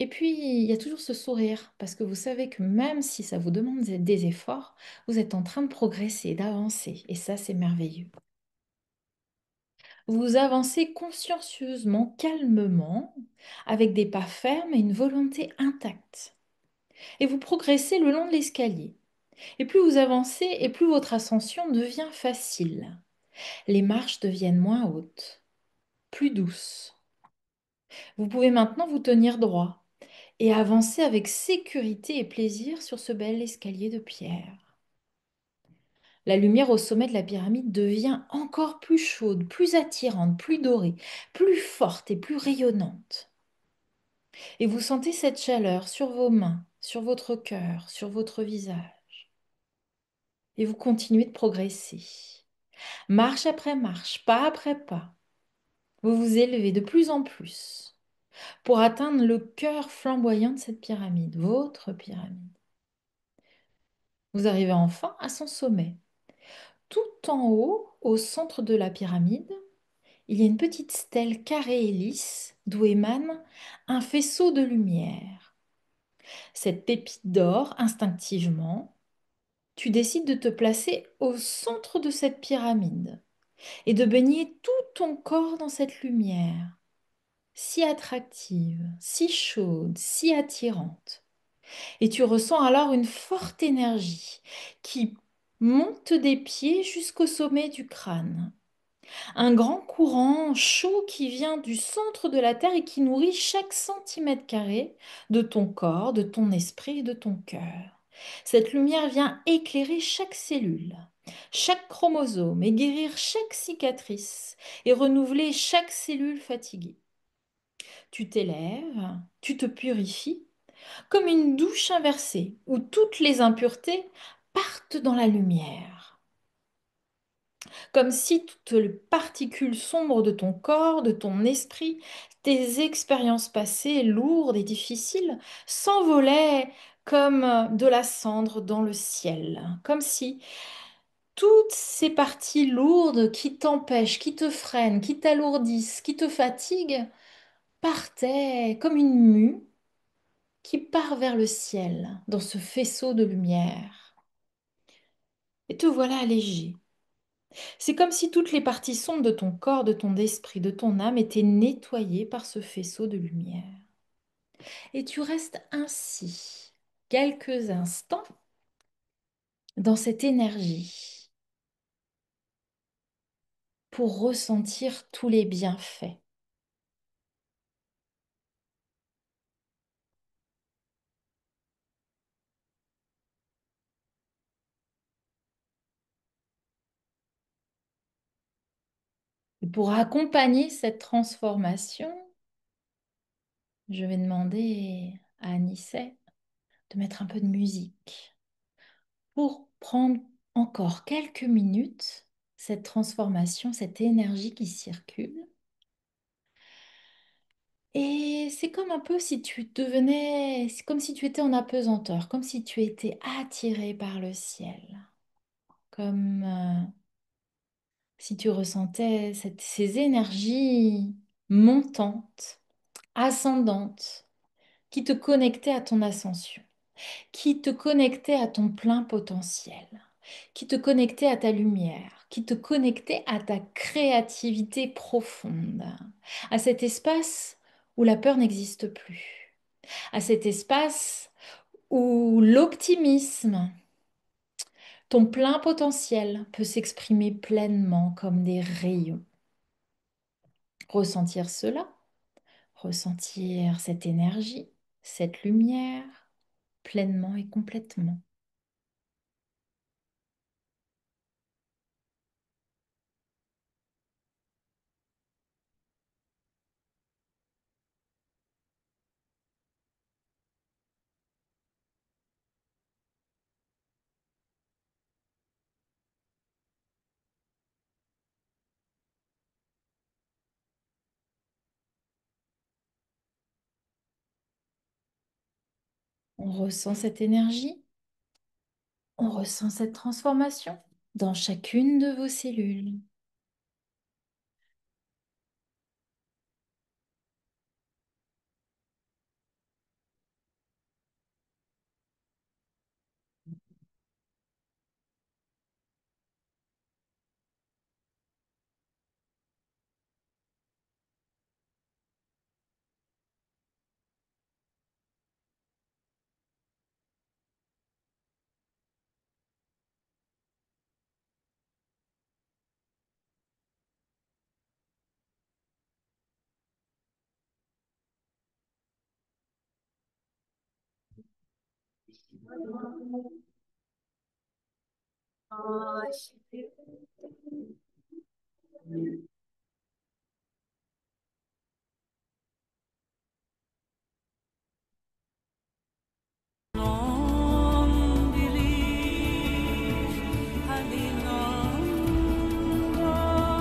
Et puis, il y a toujours ce sourire, parce que vous savez que même si ça vous demande des efforts, vous êtes en train de progresser, d'avancer. Et ça, c'est merveilleux. Vous avancez consciencieusement, calmement, avec des pas fermes et une volonté intacte. Et vous progressez le long de l'escalier. Et plus vous avancez, et plus votre ascension devient facile. Les marches deviennent moins hautes, plus douces. Vous pouvez maintenant vous tenir droit et avancer avec sécurité et plaisir sur ce bel escalier de pierre. La lumière au sommet de la pyramide devient encore plus chaude, plus attirante, plus dorée, plus forte et plus rayonnante. Et vous sentez cette chaleur sur vos mains, sur votre cœur, sur votre visage. Et vous continuez de progresser. Marche après marche, pas après pas. Vous vous élevez de plus en plus pour atteindre le cœur flamboyant de cette pyramide, votre pyramide. Vous arrivez enfin à son sommet. Tout en haut, au centre de la pyramide, il y a une petite stèle carrée et lisse d'où émane un faisceau de lumière. Cette pépite d'or, instinctivement, tu décides de te placer au centre de cette pyramide et de baigner tout ton corps dans cette lumière, si attractive, si chaude, si attirante. Et tu ressens alors une forte énergie qui monte des pieds jusqu'au sommet du crâne. Un grand courant chaud qui vient du centre de la Terre et qui nourrit chaque centimètre carré de ton corps, de ton esprit et de ton cœur. Cette lumière vient éclairer chaque cellule, chaque chromosome et guérir chaque cicatrice et renouveler chaque cellule fatiguée. Tu t'élèves, tu te purifies comme une douche inversée où toutes les impuretés partent dans la lumière. Comme si toutes les particules sombres de ton corps, de ton esprit, tes expériences passées lourdes et difficiles s'envolaient comme de la cendre dans le ciel, comme si toutes ces parties lourdes qui t'empêchent, qui te freinent, qui t'alourdissent, qui te fatiguent, partaient comme une mue qui part vers le ciel dans ce faisceau de lumière. Et te voilà allégé. C'est comme si toutes les parties sombres de ton corps, de ton esprit, de ton âme étaient nettoyées par ce faisceau de lumière. Et tu restes ainsi quelques instants dans cette énergie pour ressentir tous les bienfaits. Et pour accompagner cette transformation, je vais demander à Anissé de mettre un peu de musique pour prendre encore quelques minutes cette transformation, cette énergie qui circule. Et c'est comme un peu si tu devenais, c'est comme si tu étais en apesanteur, comme si tu étais attiré par le ciel, comme si tu ressentais ces énergies montantes, ascendantes, qui te connectaient à ton ascension, qui te connectaient à ton plein potentiel, qui te connectaient à ta lumière, qui te connectaient à ta créativité profonde, à cet espace où la peur n'existe plus, à cet espace où l'optimisme, ton plein potentiel peut s'exprimer pleinement comme des rayons. Ressentir cela, ressentir cette énergie, cette lumière pleinement et complètement. On ressent cette énergie, on ressent cette transformation dans chacune de vos cellules. Non believe Hadinam love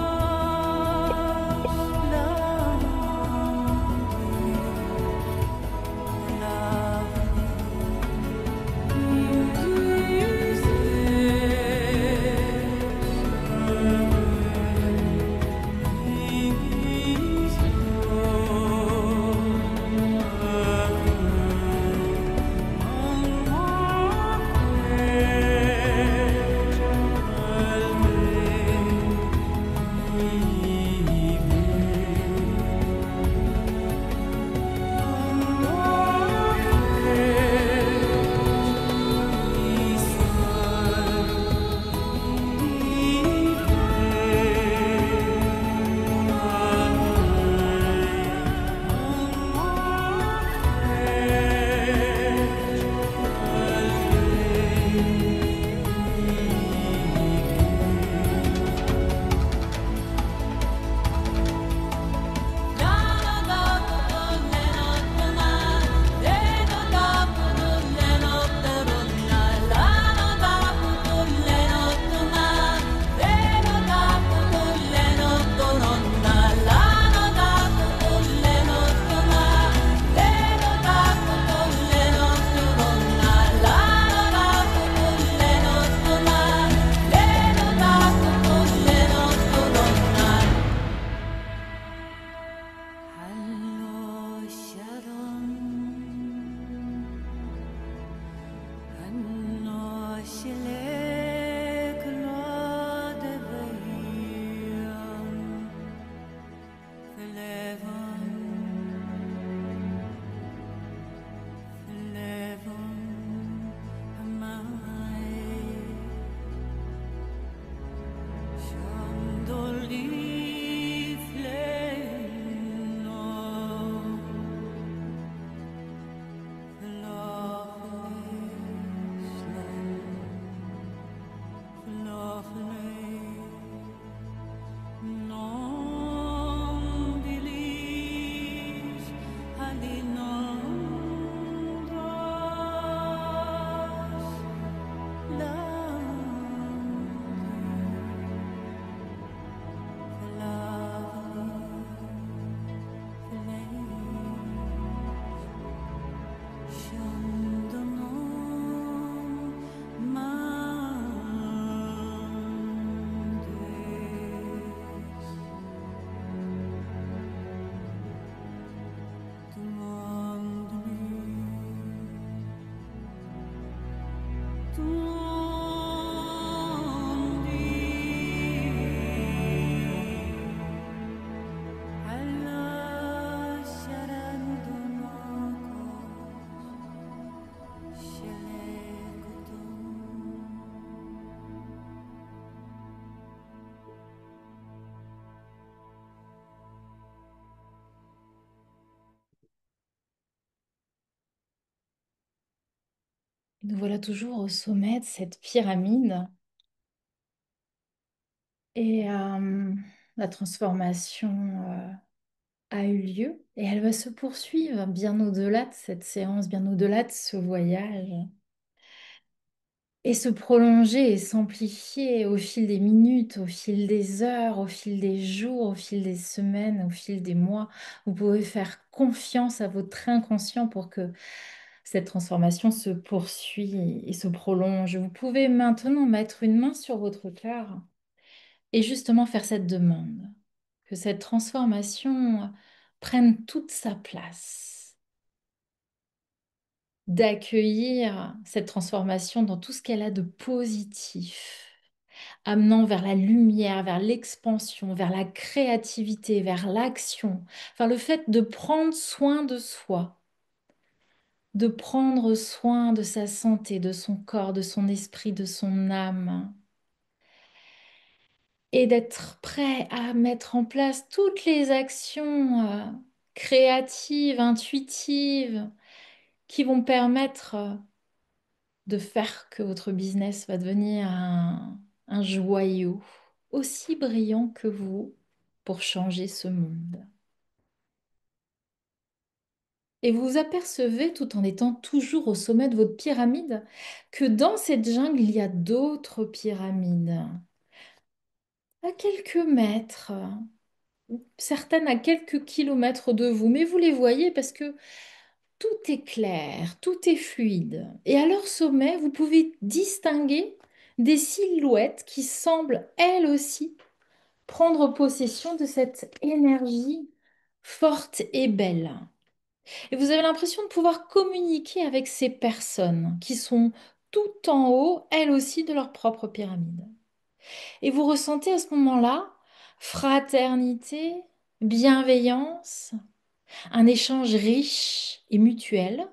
Nous voilà toujours au sommet de cette pyramide et la transformation a eu lieu et elle va se poursuivre bien au-delà de cette séance, bien au-delà de ce voyage et se prolonger et s'amplifier au fil des minutes, au fil des heures, au fil des jours, au fil des semaines, au fil des mois. Vous pouvez faire confiance à votre inconscient pour que cette transformation se poursuit et se prolonge. Vous pouvez maintenant mettre une main sur votre cœur et justement faire cette demande, que cette transformation prenne toute sa place, d'accueillir cette transformation dans tout ce qu'elle a de positif, amenant vers la lumière, vers l'expansion, vers la créativité, vers l'action, enfin le fait de prendre soin de soi, de prendre soin de sa santé, de son corps, de son esprit, de son âme, et d'être prêt à mettre en place toutes les actions créatives, intuitives, qui vont permettre de faire que votre business va devenir un joyau aussi brillant que vous pour changer ce monde. Et vous vous apercevez, tout en étant toujours au sommet de votre pyramide, que dans cette jungle, il y a d'autres pyramides, à quelques mètres, certaines à quelques kilomètres de vous, mais vous les voyez parce que tout est clair, tout est fluide. Et à leur sommet, vous pouvez distinguer des silhouettes qui semblent, elles aussi, prendre possession de cette énergie forte et belle. Et vous avez l'impression de pouvoir communiquer avec ces personnes qui sont tout en haut, elles aussi, de leur propre pyramide. Et vous ressentez à ce moment-là fraternité, bienveillance, un échange riche et mutuel,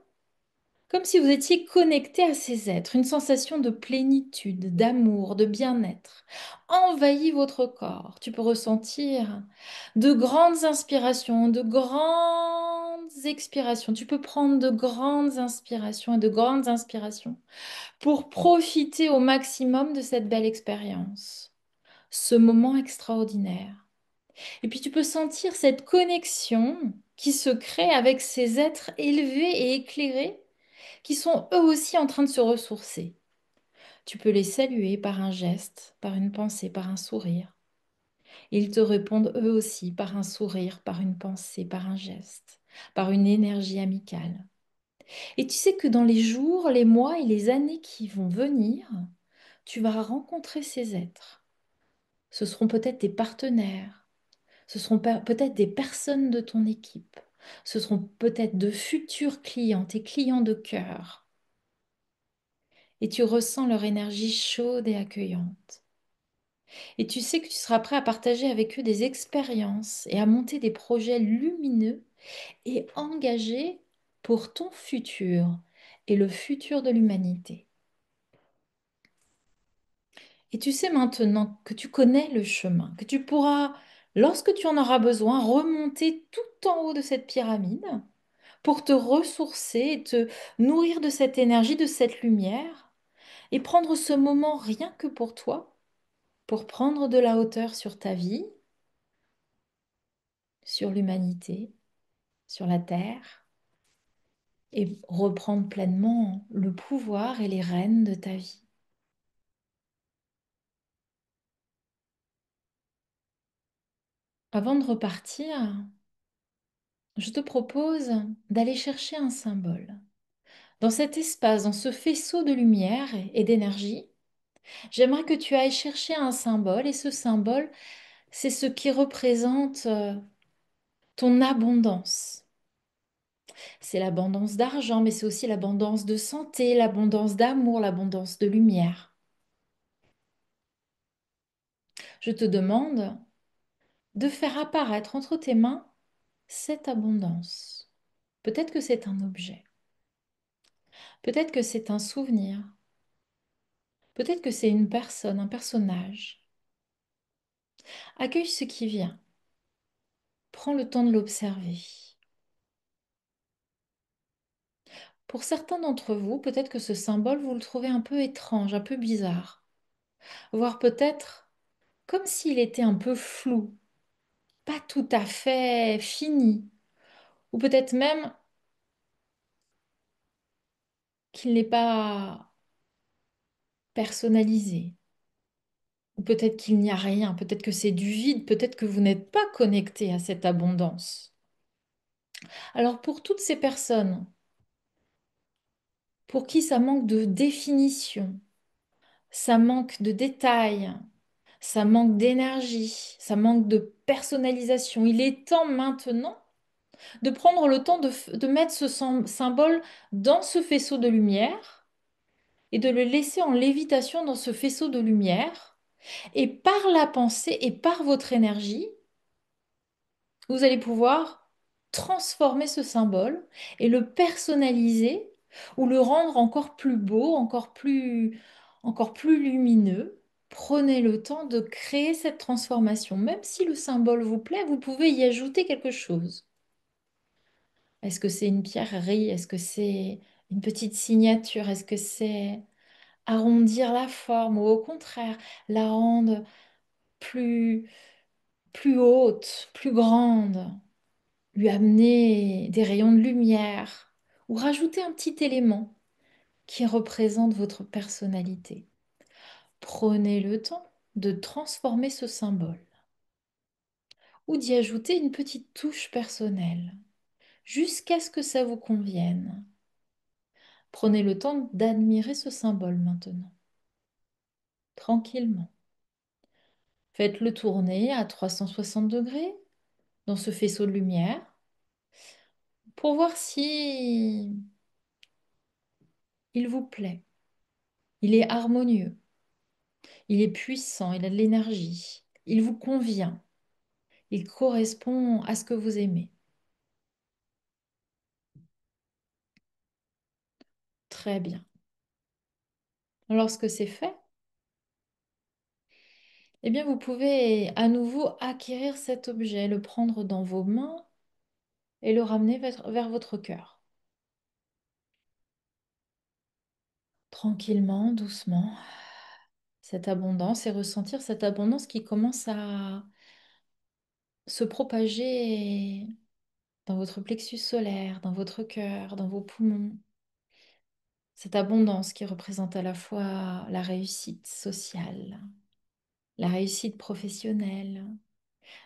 comme si vous étiez connecté à ces êtres, une sensation de plénitude, d'amour, de bien-être envahit votre corps. Tu peux ressentir de grandes inspirations, de grandes expirations. Tu peux prendre de grandes inspirations et de grandes inspirations pour profiter au maximum de cette belle expérience, ce moment extraordinaire. Et puis tu peux sentir cette connexion qui se crée avec ces êtres élevés et éclairés qui sont eux aussi en train de se ressourcer. Tu peux les saluer par un geste, par une pensée, par un sourire. Ils te répondent eux aussi par un sourire, par une pensée, par un geste, par une énergie amicale. Et tu sais que dans les jours, les mois et les années qui vont venir, tu vas rencontrer ces êtres. Ce seront peut-être des partenaires, ce seront peut-être des personnes de ton équipe, ce seront peut-être de futurs clients, tes clients de cœur. Et tu ressens leur énergie chaude et accueillante. Et tu sais que tu seras prêt à partager avec eux des expériences et à monter des projets lumineux et engagés pour ton futur et le futur de l'humanité. Et tu sais maintenant que tu connais le chemin, que tu pourras, lorsque tu en auras besoin, remonter tout en haut de cette pyramide pour te ressourcer et te nourrir de cette énergie, de cette lumière, et prendre ce moment rien que pour toi, pour prendre de la hauteur sur ta vie, sur l'humanité, sur la terre, et reprendre pleinement le pouvoir et les rênes de ta vie. Avant de repartir, je te propose d'aller chercher un symbole. Dans cet espace, dans ce faisceau de lumière et d'énergie, j'aimerais que tu ailles chercher un symbole et ce symbole, c'est ce qui représente ton abondance. C'est l'abondance d'argent, mais c'est aussi l'abondance de santé, l'abondance d'amour, l'abondance de lumière. Je te demande de faire apparaître entre tes mains cette abondance. Peut-être que c'est un objet, peut-être que c'est un souvenir, peut-être que c'est une personne, un personnage. Accueille ce qui vient. Prends le temps de l'observer. Pour certains d'entre vous, peut-être que ce symbole, vous le trouvez un peu étrange, un peu bizarre, voire peut-être comme s'il était un peu flou, pas tout à fait fini, ou peut-être même qu'il n'est pas personnalisé, ou peut-être qu'il n'y a rien, peut-être que c'est du vide, peut-être que vous n'êtes pas connecté à cette abondance. Alors pour toutes ces personnes pour qui ça manque de définition, ça manque de détails, ça manque d'énergie, ça manque de personnalisation, il est temps maintenant de prendre le temps de mettre ce symbole dans ce faisceau de lumière et de le laisser en lévitation dans ce faisceau de lumière. Et par la pensée et par votre énergie, vous allez pouvoir transformer ce symbole et le personnaliser ou le rendre encore plus beau, encore plus lumineux. Prenez le temps de créer cette transformation. Même si le symbole vous plaît, vous pouvez y ajouter quelque chose. Est-ce que c'est une pierrerie? Est-ce que c'est une petite signature? Est-ce que c'est arrondir la forme ou au contraire la rendre plus, plus haute, plus grande? Lui amener des rayons de lumière ou rajouter un petit élément qui représente votre personnalité. Prenez le temps de transformer ce symbole ou d'y ajouter une petite touche personnelle jusqu'à ce que ça vous convienne. Prenez le temps d'admirer ce symbole maintenant, tranquillement. Faites-le tourner à 360 degrés dans ce faisceau de lumière pour voir si il vous plaît, il est harmonieux. Il est puissant, il a de l'énergie, il vous convient, il correspond à ce que vous aimez. Très bien. Lorsque c'est fait, eh bien vous pouvez à nouveau acquérir cet objet, le prendre dans vos mains et le ramener vers votre cœur. Tranquillement, doucement, cette abondance et ressentir cette abondance qui commence à se propager dans votre plexus solaire, dans votre cœur, dans vos poumons. Cette abondance qui représente à la fois la réussite sociale, la réussite professionnelle,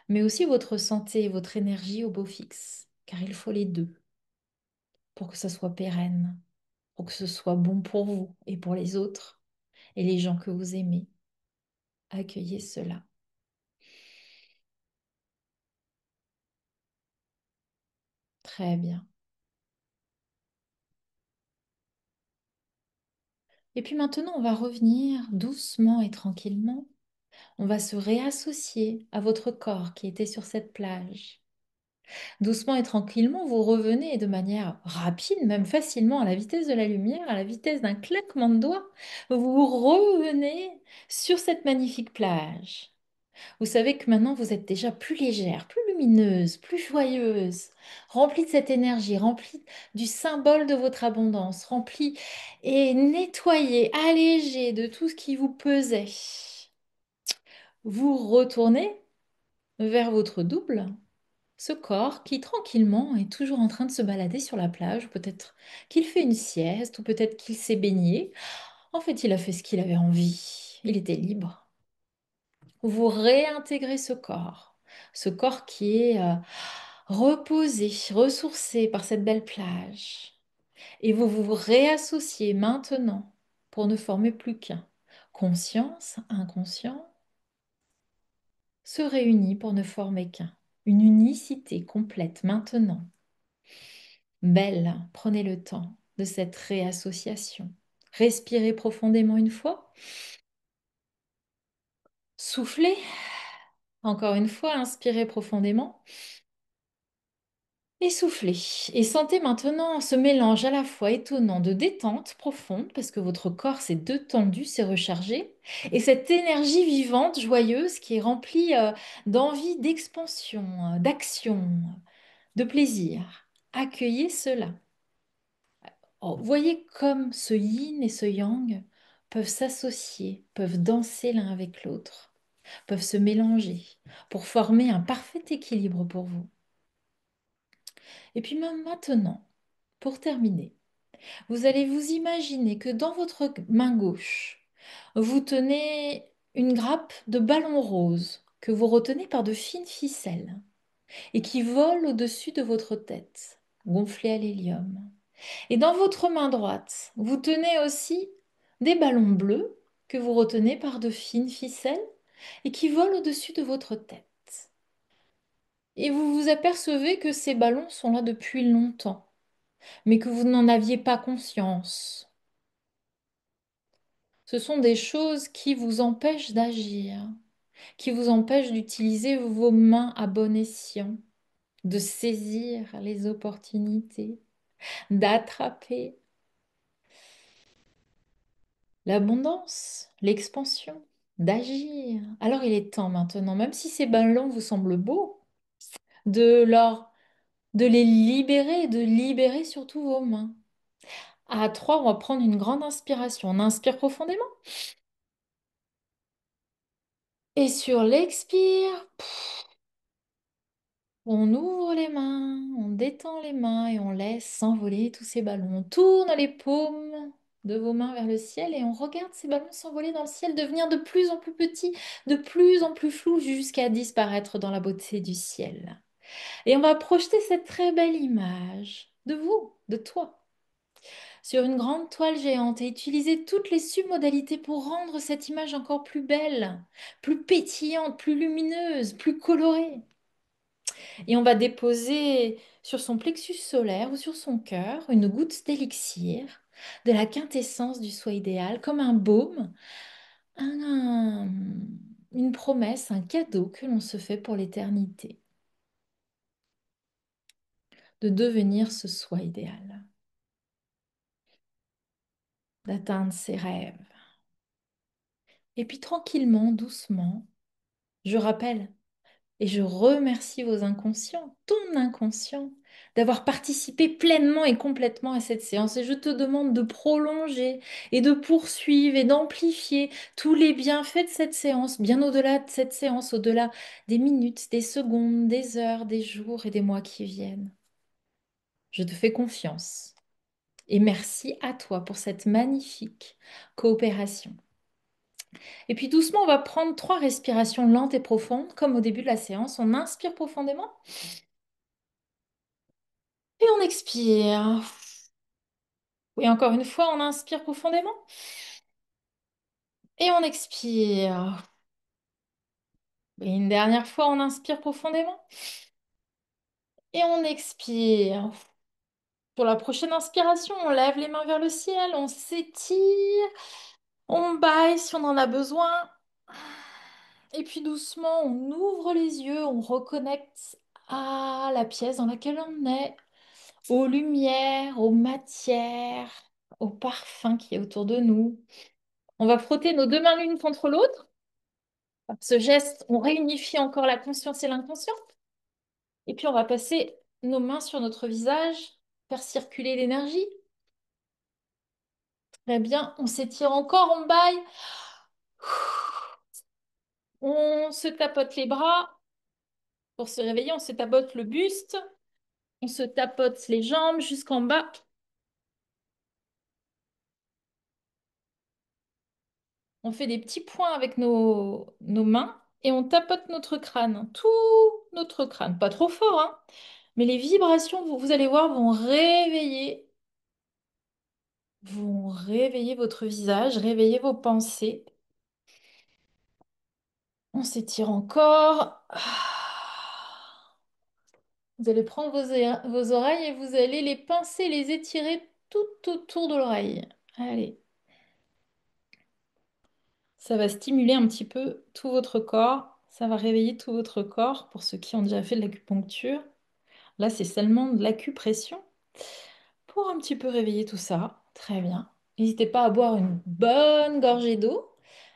mais aussi votre santé et votre énergie au beau fixe, car il faut les deux pour que ça soit pérenne, pour que ce soit bon pour vous et pour les autres et les gens que vous aimez. Accueillez cela. Très bien. Et puis maintenant, on va revenir doucement et tranquillement. On va se réassocier à votre corps qui était sur cette plage. Doucement et tranquillement, vous revenez de manière rapide, même facilement à la vitesse de la lumière, à la vitesse d'un claquement de doigts. Vous revenez sur cette magnifique plage. Vous savez que maintenant vous êtes déjà plus légère, plus lumineuse, plus joyeuse, remplie de cette énergie, remplie du symbole de votre abondance, remplie et nettoyée, allégée de tout ce qui vous pesait. Vous retournez vers votre double, ce corps qui tranquillement est toujours en train de se balader sur la plage, ou peut-être qu'il fait une sieste, ou peut-être qu'il s'est baigné. En fait, il a fait ce qu'il avait envie. Il était libre. Vous réintégrez ce corps qui est reposé, ressourcé par cette belle plage. Et vous vous réassociez maintenant pour ne former plus qu'un. Conscience, inconscient, se réunit pour ne former qu'un. Une unicité complète maintenant. Belle, prenez le temps de cette réassociation. Respirez profondément une fois. Soufflez. Encore une fois, inspirez profondément. Et soufflez. Et sentez maintenant ce mélange à la fois étonnant de détente profonde, parce que votre corps s'est détendu, s'est rechargé, et cette énergie vivante, joyeuse, qui est remplie d'envie, d'expansion, d'action, de plaisir. Accueillez cela. Oh, voyez comme ce yin et ce yang peuvent s'associer, peuvent danser l'un avec l'autre, peuvent se mélanger pour former un parfait équilibre pour vous. Et puis même maintenant, pour terminer, vous allez vous imaginer que dans votre main gauche, vous tenez une grappe de ballons roses que vous retenez par de fines ficelles et qui volent au-dessus de votre tête, gonflées à l'hélium. Et dans votre main droite, vous tenez aussi des ballons bleus que vous retenez par de fines ficelles et qui volent au-dessus de votre tête. Et vous vous apercevez que ces ballons sont là depuis longtemps, mais que vous n'en aviez pas conscience. Ce sont des choses qui vous empêchent d'agir, qui vous empêchent d'utiliser vos mains à bon escient, de saisir les opportunités, d'attraper l'abondance, l'expansion, d'agir. Alors il est temps maintenant, même si ces ballons vous semblent beaux, de leur, de les libérer, de libérer surtout vos mains. À trois, on va prendre une grande inspiration. On inspire profondément. Et sur l'expire, on ouvre les mains, on détend les mains et on laisse s'envoler tous ces ballons. On tourne les paumes de vos mains vers le ciel et on regarde ces ballons s'envoler dans le ciel, devenir de plus en plus petits, de plus en plus flous jusqu'à disparaître dans la beauté du ciel. Et on va projeter cette très belle image de vous, de toi, sur une grande toile géante et utiliser toutes les submodalités pour rendre cette image encore plus belle, plus pétillante, plus lumineuse, plus colorée. Et on va déposer sur son plexus solaire ou sur son cœur une goutte d'élixir, de la quintessence du soi idéal, comme un baume, un- une promesse, un cadeau que l'on se fait pour l'éternité, de devenir ce soi idéal, d'atteindre ses rêves. Et puis tranquillement, doucement, je rappelle et je remercie vos inconscients, ton inconscient, d'avoir participé pleinement et complètement à cette séance. Et je te demande de prolonger et de poursuivre et d'amplifier tous les bienfaits de cette séance, bien au-delà de cette séance, au-delà des minutes, des secondes, des heures, des jours et des mois qui viennent. Je te fais confiance. Et merci à toi pour cette magnifique coopération. Et puis doucement, on va prendre 3 respirations lentes et profondes, comme au début de la séance. On inspire profondément. Et on expire. Et encore une fois, on inspire profondément. Et on expire. Et une dernière fois, on inspire profondément. Et on expire. Pour la prochaine inspiration, on lève les mains vers le ciel, on s'étire, on baille si on en a besoin. Et puis doucement, on ouvre les yeux, on reconnecte à la pièce dans laquelle on est, aux lumières, aux matières, au parfum qui est autour de nous. On va frotter nos 2 mains l'une contre l'autre. Par ce geste, on réunifie encore la conscience et l'inconscient. Et puis on va passer nos mains sur notre visage, faire circuler l'énergie. Très bien, on s'étire encore, on baille. On se tapote les bras. Pour se réveiller, on se tapote le buste. On se tapote les jambes jusqu'en bas. On fait des petits points avec nos mains et on tapote notre crâne, tout notre crâne. Pas trop fort, hein, mais les vibrations, vous allez voir, vont réveiller votre visage, réveiller vos pensées. On s'étire encore. Vous allez prendre vos oreilles et vous allez les pincer, les étirer tout autour de l'oreille. Allez. Ça va stimuler un petit peu tout votre corps. Ça va réveiller tout votre corps pour ceux qui ont déjà fait de l'acupuncture. Là, c'est seulement de l'acupression pour un petit peu réveiller tout ça. Très bien. N'hésitez pas à boire une bonne gorgée d'eau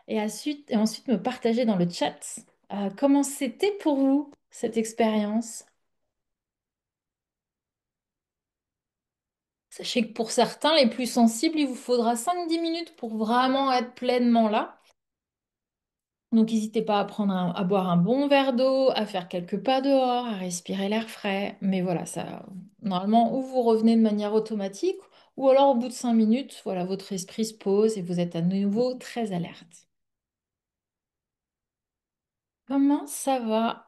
et ensuite me partager dans le chat comment c'était pour vous cette expérience. Sachez que pour certains, les plus sensibles, il vous faudra 5-10 minutes pour vraiment être pleinement là. Donc, n'hésitez pas à à boire un bon verre d'eau, à faire quelques pas dehors, à respirer l'air frais. Mais voilà, ça, normalement, ou vous revenez de manière automatique, ou alors au bout de 5 minutes, voilà, votre esprit se pose et vous êtes à nouveau très alerte. Comment ça va?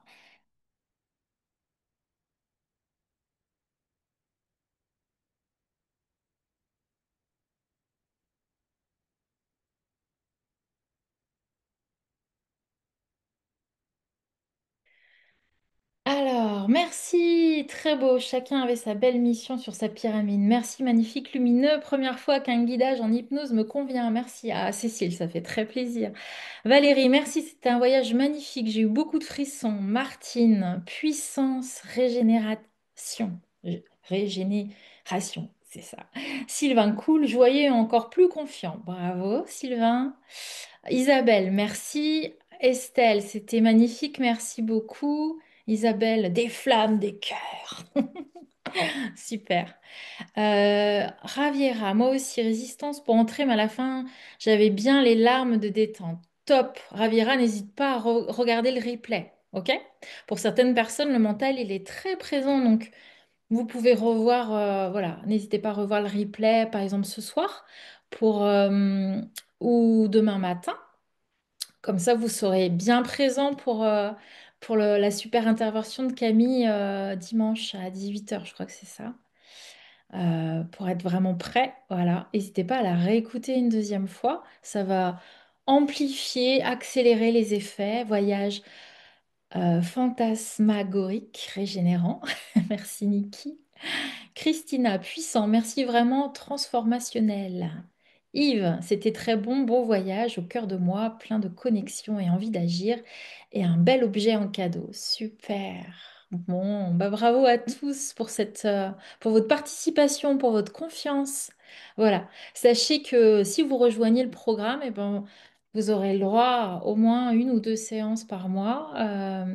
Alors, merci, très beau. Chacun avait sa belle mission sur sa pyramide. Merci, magnifique, lumineux. Première fois qu'un guidage en hypnose me convient. Merci à Cécile, ça fait très plaisir. Valérie, merci, c'était un voyage magnifique. J'ai eu beaucoup de frissons. Martine, puissance, régénération. Régénération, c'est ça. Sylvain, cool, joyeux et encore plus confiant. Bravo, Sylvain. Isabelle, merci. Estelle, c'était magnifique, merci beaucoup. Isabelle, des flammes, des cœurs. Super. Raviera, moi aussi, résistance pour entrer, mais à la fin, j'avais bien les larmes de détente. Top. Raviera, n'hésite pas à regarder le replay. OK? Pour certaines personnes, le mental, il est très présent. Donc, vous pouvez revoir, voilà, n'hésitez pas à revoir le replay, par exemple, ce soir ou demain matin. Comme ça, vous serez bien présent pour la super intervention de Camille dimanche à 18 h, je crois que c'est ça. Pour être vraiment prêt, voilà. N'hésitez pas à la réécouter une deuxième fois. Ça va amplifier, accélérer les effets. Voyage fantasmagorique, régénérant. Merci Niki. Christina, puissant, merci vraiment, transformationnel. Yves, c'était très bon, beau voyage au cœur de moi, plein de connexions et envie d'agir, et un bel objet en cadeau. Super. Bon, bah bravo à tous pour pour votre participation, pour votre confiance. Voilà. Sachez que si vous rejoignez le programme, eh ben, vous aurez le droit à au moins 1 ou 2 séances par mois,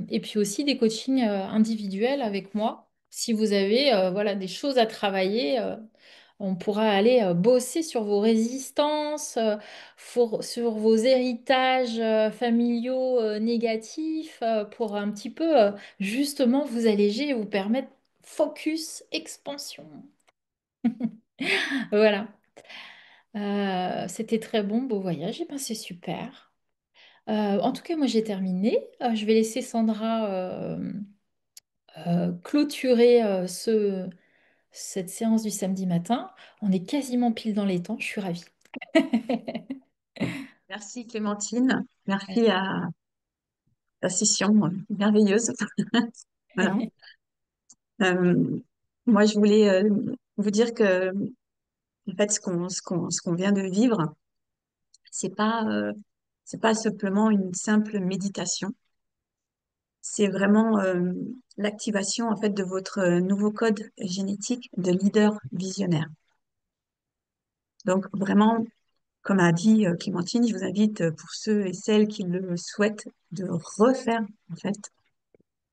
et puis aussi des coachings individuels avec moi. Si vous avez voilà, des choses à travailler, on pourra aller bosser sur vos résistances, sur vos héritages familiaux négatifs, pour un petit peu justement vous alléger et vous permettre focus, expansion. Voilà. C'était très bon, beau voyage, et ben c'est super. En tout cas, moi j'ai terminé. Je vais laisser Sandra clôturer cette séance du samedi matin. On est quasiment pile dans les temps, je suis ravie. Merci Clémentine. Merci à la session merveilleuse. Voilà. Euh, Moi, je voulais vous dire que en fait, ce qu'on vient de vivre, c'est pas, euh, c'est pas simplement une simple méditation. C'est vraiment l'activation en fait de votre nouveau code génétique de leader visionnaire. Donc vraiment, comme a dit Clémentine, je vous invite pour ceux et celles qui le souhaitent de refaire en fait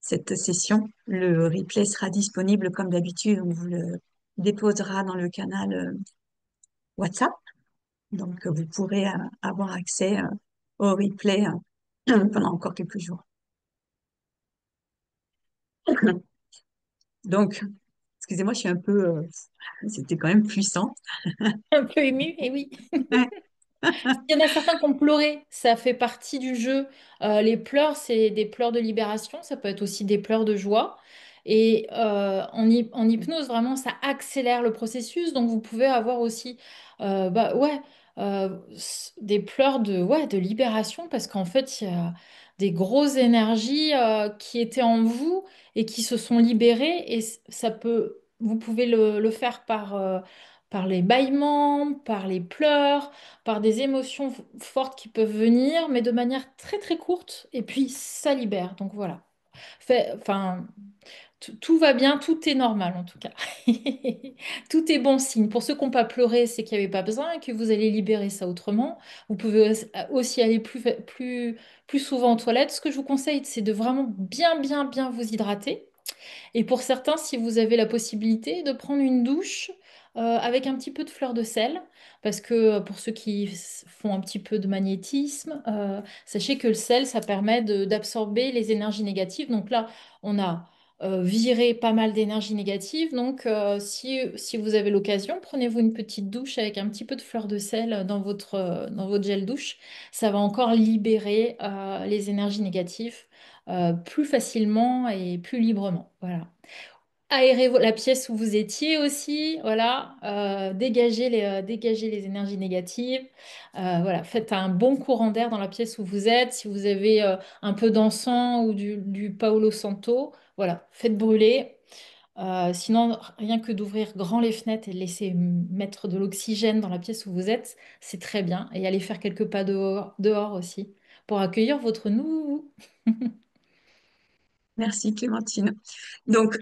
cette session. Le replay sera disponible comme d'habitude, on vous le déposera dans le canal WhatsApp. Donc vous pourrez avoir accès au replay pendant encore quelques jours. Donc, excusez-moi, je suis un peu, c'était quand même puissant. Un peu émue, et oui. Ouais. Il y en a certains qui ont pleuré, ça fait partie du jeu. Les pleurs, c'est des pleurs de libération, ça peut être aussi des pleurs de joie. Et en hypnose, vraiment, ça accélère le processus. Donc, vous pouvez avoir aussi bah, ouais, des pleurs ouais, de libération parce qu'en fait, il y a des grosses énergies qui étaient en vous et qui se sont libérées. Et vous pouvez le faire par les bâillements, par les pleurs, par des émotions fortes qui peuvent venir, mais de manière très très courte, et puis ça libère. Donc voilà. Enfin, tout va bien, tout est normal en tout cas. Tout est bon signe. Pour ceux qui n'ont pas pleuré, c'est qu'il n'y avait pas besoin et que vous allez libérer ça autrement. Vous pouvez aussi aller plus souvent aux toilettes. Ce que je vous conseille, c'est de vraiment bien, bien, bien vous hydrater. Et pour certains, si vous avez la possibilité de prendre une douche avec un petit peu de fleur de sel, parce que pour ceux qui font un petit peu de magnétisme, sachez que le sel, ça permet d'absorber les énergies négatives. Donc là, on a viré pas mal d'énergie négative. Donc si vous avez l'occasion, prenez-vous une petite douche avec un petit peu de fleur de sel dans votre gel douche. Ça va encore libérer les énergies négatives plus facilement et plus librement. Voilà. Aérez la pièce où vous étiez aussi, voilà, dégagez les énergies négatives. Voilà, faites un bon courant d'air dans la pièce où vous êtes. Si vous avez un peu d'encens ou du Paolo Santo, voilà, faites brûler. Sinon, rien que d'ouvrir grand les fenêtres et de laisser mettre de l'oxygène dans la pièce où vous êtes, c'est très bien. Et allez faire quelques pas dehors aussi pour accueillir votre nouveau. Merci Clémentine. Donc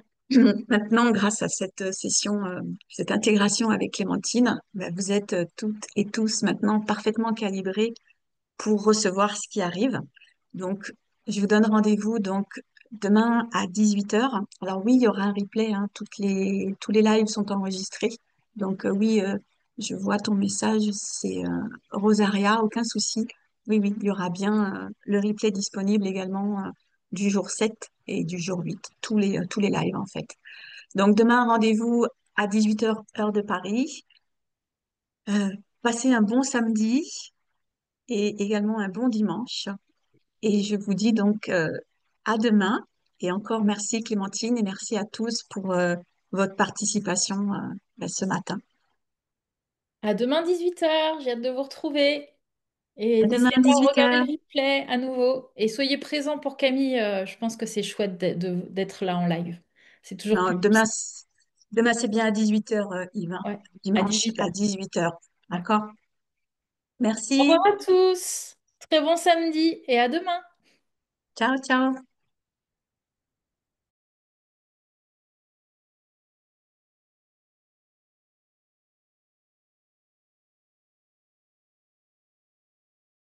maintenant, grâce à cette session, cette intégration avec Clémentine, ben, vous êtes toutes et tous maintenant parfaitement calibrés pour recevoir ce qui arrive. Donc, je vous donne rendez-vous donc demain à 18 heures. Alors oui, il y aura un replay, hein, tous les lives sont enregistrés. Donc oui, je vois ton message, c'est Rosaria, aucun souci. Oui, oui, il y aura bien le replay disponible également du jour 7 et du jour 8, tous les lives en fait. Donc demain, rendez-vous à 18 heures heure de Paris. Euh, Passez un bon samedi et également un bon dimanche. Et je vous dis donc à demain. Et encore merci Clémentine et merci à tous pour votre participation ce matin. À demain 18h, j'ai hâte de vous retrouver. Et À demain n'hésitez pas à 18 regarder heures. le replay à nouveau. Et soyez présents pour Camille. Je pense que c'est chouette d'être là en live. C'est toujours Non, plus demain, puissant. demain c'est bien à 18 heures, Yves, hein. Ouais, à Dimanche à 18h. 18 heures. Ouais. D'accord? Au revoir Merci. à tous. Très bon samedi et à demain. Ciao, ciao.